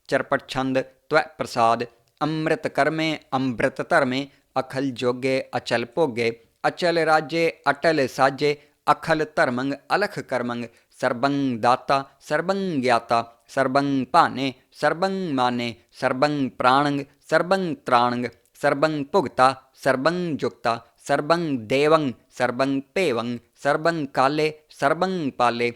चरपट छंद त्वै प्रसाद। अमृत कर्मे अमृत धर्मे अखल जोगे अचल भोगे। अचल राजे अटल साजे अखल धर्मंग अलख कर्मंग। सर्वं दाता सर्वं ज्ञाता सर्वं भाने सर्वं माने सर्वं प्राणंग सर्वं त्राणंग सर्वं भुगता सर्वं जुक्ता सर्वं देवं सर्वं पेवं सर्वं काले सर्वं पाले।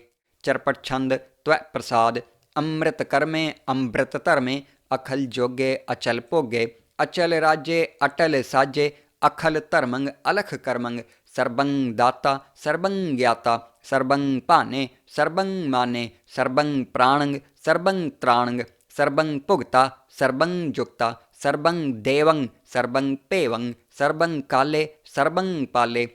चरपट छंद त्वै प्रसाद। अमृत कर्मे अमृत धर्मे अखल जोगे अचल भोगे। अचल राजे अटल साजे अखल धर्मंग अलख कर्मंग। सर्वं दाता सर्वं ज्ञाता सर्वं भाने सर्वं माने सर्वं प्राणंग सर्वं त्राणंग सर्वं भुगता सर्वं जुक्ता सर्वं देवं सर्वं पेवं सर्वं काले सर्वं पाले।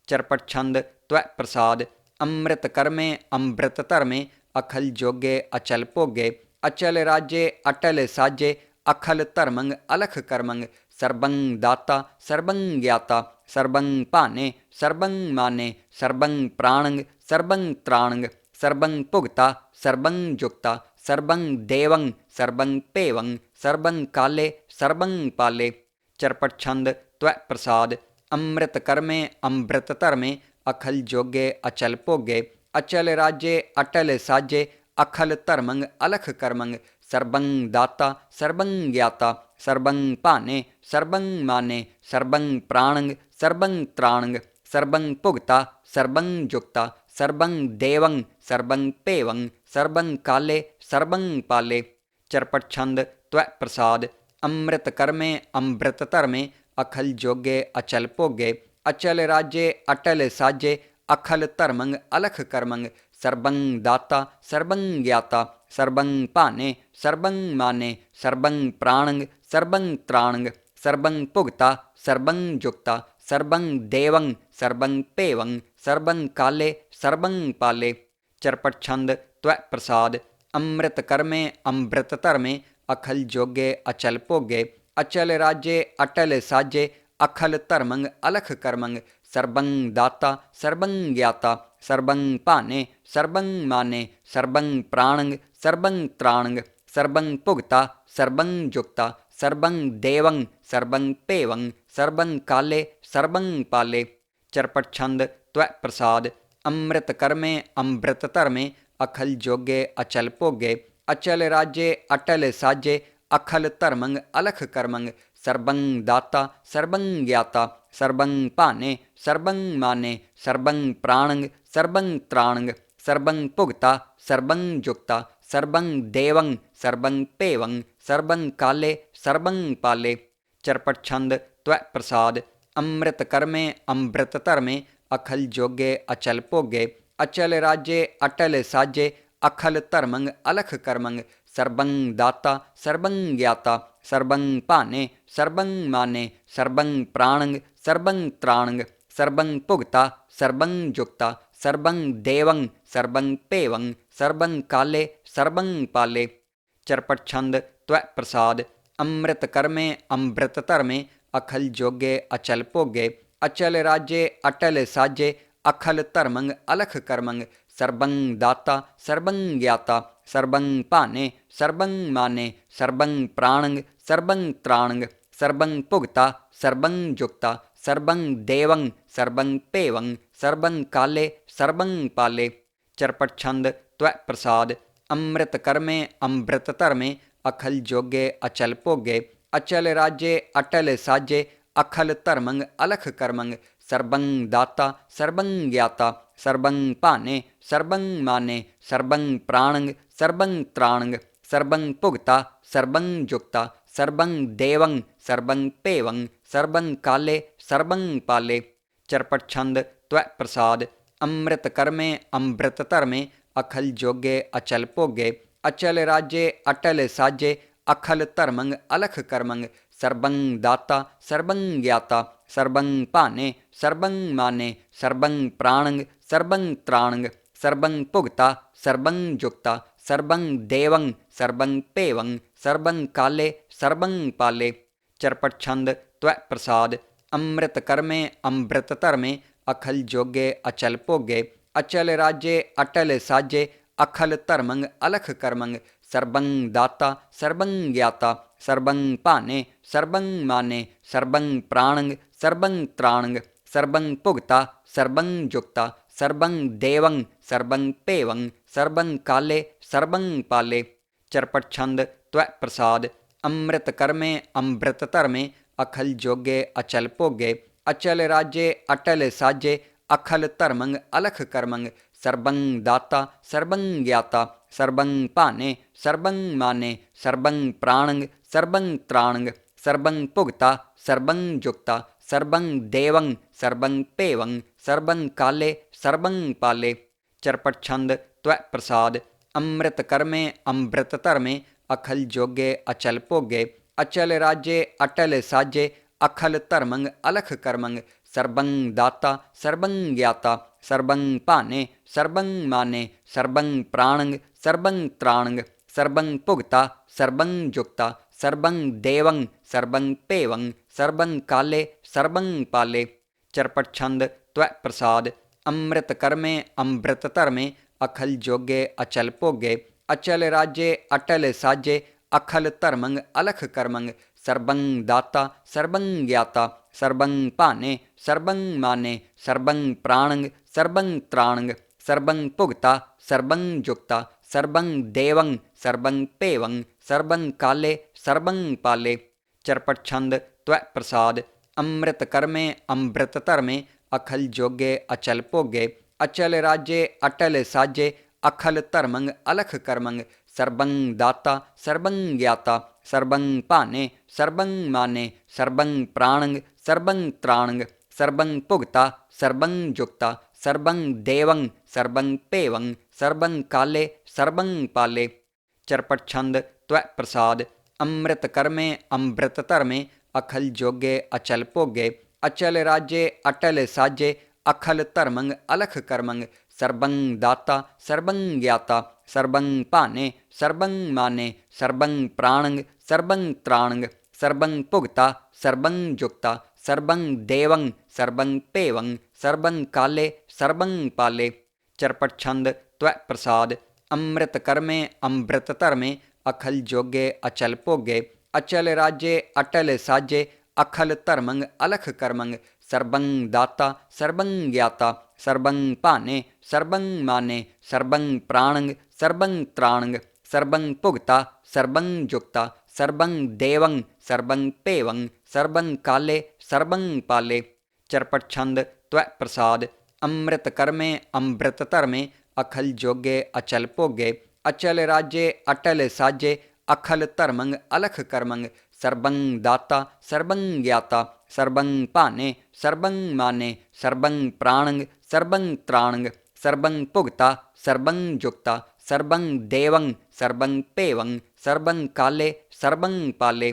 चरपट छंद त्वै प्रसाद। अमृत कर्मे अमृत धर्मे अखल जोगे अचल भोगे। अचल राजे अटल साजे अखल धर्मंग अलख कर्मंग। सर्वं दाता सर्वं ज्ञाता सर्वं भाने सर्वं माने सर्वं प्राणंग सर्वं त्राणंग सर्वं भुगता सर्वं जुक्ता सर्वं देवं सर्वं पेवं सर्वं काले सर्वं पाले। चरपट छंद त्वै प्रसाद। अमृत कर्मे अमृत धर्मे अखल जोगे अचल भोगे। अचल राजे अटल साजे अखल धर्मंग अलख कर्मंग। सर्वं दाता सर्वं ज्ञाता सर्वं भाने सर्वं माने सर्वं प्राणंग सर्वं त्राणंग सर्वं भुगता सर्वं जुक्ता सर्वं देवं सर्वं पेवं सर्वं काले सर्वं पाले। चरपट छंद त्वै प्रसाद। अमृत कर्मे अमृत धर्मे अखल जोगे अचल भोगे। अचल राजे अटल साजे अखल धर्मंग अलख कर्मंग। सर्वं दाता सर्वं ज्ञाता सर्वं भाने सर्वं माने सर्वं प्राणंग सर्वं त्राणंग सर्वं भुगता सर्वं जुक्ता सर्वं देवं सर्वं पेवं सर्वं काले सर्वं पाले। चरपट छंद त्वै प्रसाद। अमृत कर्मे अमृत धर्मे अखल जोगे अचल भोगे। अचल राजे अटल साजे अखल धर्मंग अलख कर्मंग। सर्वं दाता सर्वं ज्ञाता सर्वं भाने सर्वं माने सर्वं प्राणंग सर्वं त्राणंग सर्वं भुगता सर्वं जुक्ता सर्वं देवं सर्वं पेवं सर्वं काले सर्वं पाले। चरपट छंद त्वै प्रसाद। अमृत कर्मे अमृत धर्मे अखल जोगे अचल भोगे। अचल राजे अटल साजे अखल धर्मंग अलख कर्मंग। सर्वं दाता सर्वं ज्ञाता सर्वं भाने सर्वं माने सर्वं प्राणंग सर्वं त्राणंग सर्वं भुगता सर्वं जुक्ता सर्वं देवं सर्वं पेवं सर्वं काले सर्वं पाले। चरपट छंद त्वै प्रसाद। अमृत कर्मे अमृत धर्मे अखल जोगे अचल भोगे। अचल राजे अटल साजे अखल धर्मंग अलख कर्मंग। सर्वं दाता सर्वं ज्ञाता सर्वं भाने सर्वं माने सर्वं प्राणंग सर्वं त्राणंग सर्वं भुगता सर्वं जुक्ता सर्वं देवं सर्वं पेवं सर्वं काले सर्वं पाले। चरपट छंद त्वै प्रसाद। अमृत कर्मे अमृत धर्मे अखल जोगे अचल भोगे। अचल राजे अटल साजे अखल धर्मंग अलख कर्मंग। सर्वं दाता सर्वं ज्ञाता सर्वं भाने सर्वं माने सर्वं प्राणंग सर्वं त्राणंग सर्वं भुगता सर्वं जुक्ता सर्वं देवं सर्वं पेवं सर्वं काले सर्वं पाले। चरपट छंद त्वै प्रसाद। अमृत कर्मे अमृत धर्मे अखल जोगे अचल भोगे। अचल राजे अटल साजे अखल धर्मंग अलख कर्मंग। सर्वं दाता सर्वं ज्ञाता सर्वं भाने सर्वं माने सर्वं प्राणंग सर्वं त्राणंग सर्वं भुगता सर्वं जुक्ता सर्वं देवं सर्वं पेवं सर्वं काले सर्वं पाले। चरपट छंद त्वै प्रसाद। अमृत कर्मे अमृत धर्मे अखल जोगे अचल भोगे। अचल राजे अटल साजे अखल धर्मंग अलख कर्मंग। सर्वं दाता सर्वं ज्ञाता सर्वं भाने सर्वं माने सर्वं प्राणंग सर्वं त्राणंग सर्वं भुगता सर्वं जुक्ता सर्वं देवं सर्वं पेवं सर्वं काले सर्वं पाले। चरपट छंद त्वै प्रसाद। अमृत कर्मे अमृत धर्मे अखल जोगे अचल भोगे। अचल राजे अटल साजे अखल धर्मंग अलख कर्मंग। सर्वं दाता सर्वं ज्ञाता सर्वं भाने सर्वं माने सर्वं प्राणं सर्वं त्राणं सर्वं भुगता सर्वं जुक्ता सर्वं देवं सर्वं पेवं सर्वं काले सर्वं पाले। चरपट छंद त्वै प्रसाद। अमृत कर्मे अमृत धर्मे अखल जोगे अचल भोगे अचल राजे अटल साजे अखल धर्मं अलख कर्मं सर्वं दाता सर्वं ज्ञाता सर्वं भाने सर्वं माने सर्वं प्राणं सर्वं त्राणं सर्वं भुगता सर्वं जुक्ता सर्वं देवं सर्वं पेवं सर्वं काले सर्वं पाले। चरपट छंद त्वै प्रसाद। अमृत कर्मे अमृत धर्मे अखल जोगे अचल भोगे अचल राजे अटल साजे अखल धर्मं अलख कर्मं सर्वं दाता सर्वं ज्ञाता सर्वं भाने सर्वं माने सर्वं प्राणं सर्वं त्राणं सर्वं भुगता सर्वं जुक्ता सर्वं देवं सर्वं पेवं सर्वं काले सर्वं पाले। चरपट छंद त्वै प्रसाद। अमृत कर्मे अमृत धर्मे अखल जोगे अचल भोगे अचल राजे अटल साजे अखल धर्मं अलख कर्मं सर्वं दाता सर्वं ज्ञाता सर्वं भाने सर्वं माने सर्वं प्राणं सर्वं त्राणं सर्वं भुगता सर्वं जुक्ता सर्वं देवं सर्वं पेवं सर्वं काले सर्वं पाले। चरपट छंद त्वै प्रसाद। अमृत कर्मे अमृत धर्मे अखल जोगे अचल भोगे अचल राजे अटल साजे अखल धर्मं अलख कर्मं सर्वं दाता सर्वं ज्ञाता सर्वं भाने सर्वं माने सर्वं प्राणं सर्वं त्राणं सर्वं भुगता सर्वं जुक्ता सर्वं देवं सर्वं पेवं सर्वं काले सर्वं पाले। चरपट छंद त्वै प्रसाद। अमृत कर्मे अमृत धर्मे अखल जोगे अचल भोगे अचल राजे अटल साजे अखल धर्मं अलख कर्मं सर्वं दाता सर्वं ज्ञाता सर्वं भाने सर्वं माने सर्वं प्राणं सर्वं त्राणं सर्वं भुगता सर्वं जुक्ता सर्वं देवं सर्वं पेवं सर्वं काले सर्वं पाले। चरपट छंद त्वै प्रसाद। अमृत कर्मे अमृत धर्मे अखल जोगे अचल भोगे अचल राजे अटल साजे अखल धर्मं अलख कर्मं सर्वं दाता सर्वं ज्ञाता सर्वं भाने सर्वं माने सर्वं प्राणं सर्वं त्राणं सर्वं भुगता सर्वं जुक्ता सर्वं देवं सर्वं पेवं सर्वं काले सर्वं पाले। चरपट छंद त्वै प्रसाद। अमृत कर्मे अमृत धर्मे अखल जोगे अचल भोगे अचल राजे अटल साजे अखल धर्मं अलख कर्मं सर्वं दाता सर्वं ज्ञाता सर्वं भाने सर्वं माने सर्वं प्राणं सर्वं त्राणं सर्वं भुगता सर्वं जुक्ता सर्वं देवं सर्वं पेवं सर्वं काले सर्वं पाले।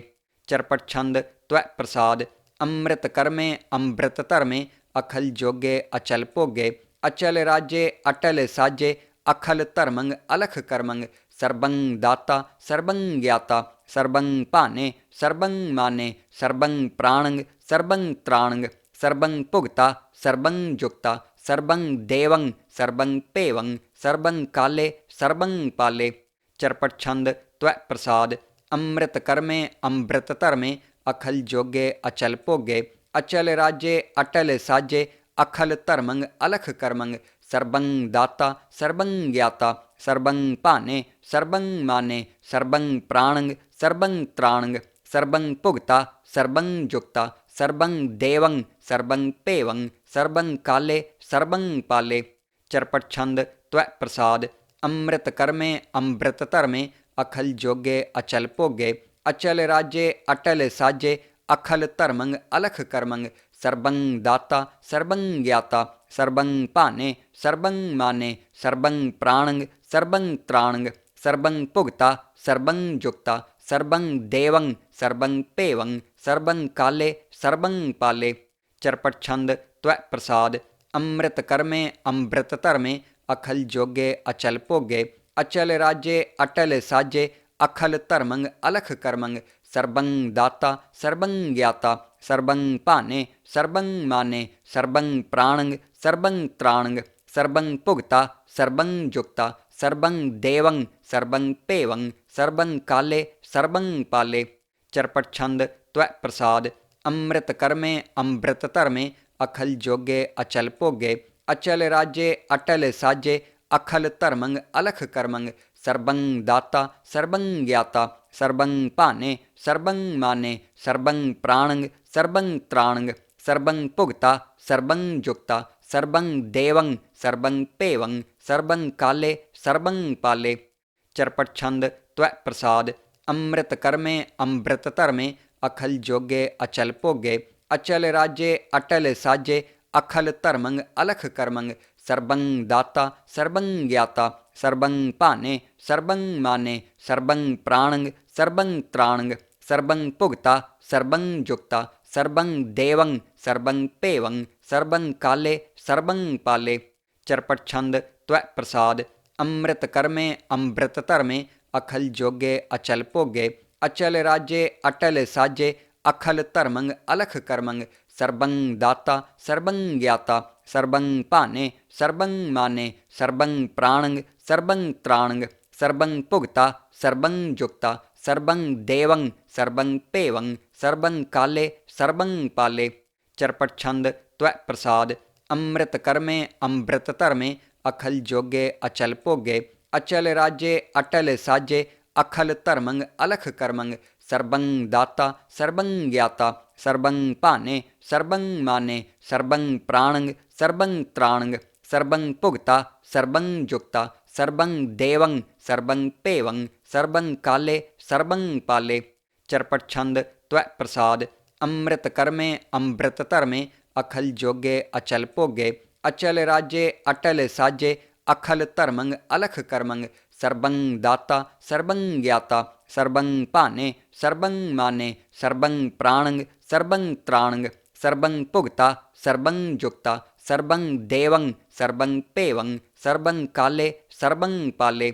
चरपट छंद त्वै प्रसाद। अमृत कर्मे अमृत धर्मे अखल जोगे अचल भोगे अचल राजे अटल साजे अखल धर्मं अलख कर्मं सर्वं दाता सर्वं ज्ञाता सर्वं भाने सर्वं माने सर्वं प्राणं सर्वं त्राणं सर्वं भुगता सर्वं जुक्ता सर्वं देवं सर्वं पेवं सर्वं काले सर्वं पाले। चरपट छंद त्वै प्रसाद। अमृत कर्मे अमृत धर्मे अखल जोगे अचल भोगे अचल राजे अटल साजे अखल धर्मं अलख कर्मं सर्वं दाता सर्वं ज्ञाता सर्वं भाने सर्वं माने सर्वं प्राणं सर्वं त्राणं सर्वं भुगता सर्वं जुक्ता सर्वं देवं सर्वं पेवं सर्वं काले सर्वं पाले। चरपट छंद त्वै प्रसाद। अमृत कर्मे अमृत धर्मे अखल जोगे अचल भोगे अचल राजे अटल साजे अखल धर्मं अलख कर्मं सर्वं दाता सर्वं ज्ञाता सर्वं भाने सर्वं माने सर्वं प्राणं सर्वं त्राणं सर्वं भुगता सर्वं जुक्ता सर्वं देवं सर्वं पेवं सर्वं काले सर्वं पाले। चरपट छंद त्वै प्रसाद। अमृत कर्मे अमृत धर्मे अखल जोगे अचल भोगे अचल राजे अटल साजे अखल धर्मं अलख कर्मं सर्वं दाता सर्वं ज्ञाता सर्वं भाने सर्वं माने सर्वं प्राणं सर्वं त्राणं सर्वं भुगता सर्वं जुक्ता सर्वं देवं सर्वं पेवं ਸਰਬੰ ਕਾਲੇ ਸਰਬੰ ਪਾਲੇ। ਚਰਪਟ ਛੰਦ ਤਵੈ ਪ੍ਰਸਾਦ ਅੰਮ੍ਰਿਤ ਕਰਮੇ ਅੰਮ੍ਰਿਤ ਧਰਮੇ ਅਖਲ ਜੋਗੇ ਅਚਲ ਭੋਗੇ। ਅਚਲ ਰਾਜੇ ਅਟਲ ਸਾਜੇ ਅਖਲ ਧਰਮੰ ਅਲਖ ਕਰਮੰ ਸਰਬੰ ਦਾਤਾ ਸਰਬੰ ਗਿਆਤਾ ਸਰਬੰ ਭਾਨੇ ਸਰਬੰ ਮਾਨੇ ਸਰਬੰ ਪ੍ਰਾਣੰ ਸਰਬੰ ਤ੍ਰਾਣੰ ਸਰਬੰ ਭੁਗਤਾ ਸਰਬੰ ਜੁਗਤਾ ਸਰਬੰ ਦੇਵੰ ਸਰਬੰ ਭੇਵੰ ਸਰਬੰ ਕਾਲੇ ਸਰਬੰ ਪਾਲੇ। ਚਰਪਟ ਛੰਦ ਤਵੈ ਪ੍ਰਸਾਦ ਅੰਮ੍ਰਿਤ ਕਰਮੇ ਅੰਮ੍ਰਿਤ ਧਰਮੇ ਅਖਲ ਜੋਗੇ ਅਚਲ ਭੋਗੇ। ਅਚਲ ਰਾਜੇ ਅਟਲ ਸਾਜੇ ਅਖਲ ਧਰਮੰ ਅਲਖ ਕਰਮੰ ਸਰਬੰ ਦਾਤਾ ਸਰਬੰ ਗਿਆਤਾ ਸਰਬੰ ਭਾਨੇ ਸਰਬੰ ਮਾਨੇ ਸਰਬੰ ਪ੍ਰਾਣੰ ਸਰਬੰ ਤ੍ਰਾਣੰ ਸਰਬੰ ਭੁਗਤਾ ਸਰਬੰ ਜੁਗਤਾ ਸਰਬੰ ਦੇਵੰ ਸਰਬੰ ਭੇਵੰ ਸਰਬੰ ਕਾਲੇ ਸਰਬੰ ਪਾਲੇ। ਚਰਪਟ ਛੰਦ ਤਵੈ ਪ੍ਰਸਾਦ ਅੰਮ੍ਰਿਤ ਕਰਮੇ ਅੰਮ੍ਰਿਤ ਧਰਮੇ ਅਖਲ ਜੋਗੇ ਅਚਲ ਭੋਗੇ। ਅਚਲ ਰਾਜੇ ਅਟਲ ਸਾਜੇ ਅਖਲ ਧਰਮੰ ਅਲਖ ਕਰਮੰ ਸਰਬੰ ਦਾਤਾ ਸਰਬੰ ਗਿਆਤਾ ਸਰਬੰ ਭਾਨੇ ਸਰਬੰ ਮਾਨੇ ਸਰਬੰ ਪ੍ਰਾਣੰ ਸਰਬੰ ਤ੍ਰਾਣੰ ਸਰਬੰ ਭੁਗਤਾ ਸਰਬੰ ਜੁਗਤਾ ਸਰਬੰ ਦੇਵੰ ਸਰਬੰ ਭੇਵੰ ਸਰਬੰ ਕਾਲੇ ਸਰਬੰ ਪਾਲੇ। ਚਰਪਟ ਛੰਦ ਤਵੈ ਪ੍ਰਸਾਦ ਅੰਮ੍ਰਿਤ ਕਰਮੇ ਅੰਮ੍ਰਿਤ ਧਰਮੇ ਅਖਲ ਜੋਗੇ ਅਚਲ ਭੋਗੇ। ਅਚਲ ਰਾਜੇ ਅਟਲ ਸਾਜੇ ਅਖਲ ਧਰਮੰ ਅਲਖ ਕਰਮੰ ਸਰਬੰ ਦਾਤਾ ਸਰਬੰ ਗਿਆਤਾ ਸਰਬੰ ਭਾਨੇ ਸਰਬੰ ਮਾਨੇ ਸਰਬੰ ਪ੍ਰਾਣੰ ਸਰਬੰ ਤ੍ਰਾਣੰ ਸਰਬੰ ਭੁਗਤਾ ਸਰਬੰ ਜੁਗਤਾ ਸਰਬੰ ਦੇਵੰ ਸਰਬੰ ਭੇਵੰ ਸਰਬੰ ਕਾਲੇ ਸਰਬੰ ਪਾਲੇ। ਚਰਪਟ ਛੰਦ ਤਵੈ ਪ੍ਰਸਾਦ ਅੰਮ੍ਰਿਤ ਕਰਮੇ ਅੰਮ੍ਰਿਤ ਧਰਮੇ ਅਖਲ ਜੋਗੇ ਅਚਲ ਭੋਗੇ। ਅਚਲ ਰਾਜੇ ਅਟਲ ਸਾਜੇ ਅਖਲ ਧਰਮੰ ਅਲਖ ਕਰਮੰ ਸਰਬੰ ਦਾਤਾ ਸਰਬੰ ਗਿਆਤਾ ਸਰਬੰ ਭਾਨੇ ਸਰਬੰ ਮਾਨੇ ਸਰਬੰ ਪ੍ਰਾਣੰ ਸਰਬੰ ਤ੍ਰਾਣੰ ਸਰਬੰ ਭੁਗਤਾ ਸਰਬੰ ਜੁਗਤਾ ਸਰਬੰ ਦੇਵੰ ਸਰਬੰ ਭੇਵੰ ਸਰਬੰ ਕਾਲੇ ਸਰਬੰ ਪਾਲੇ।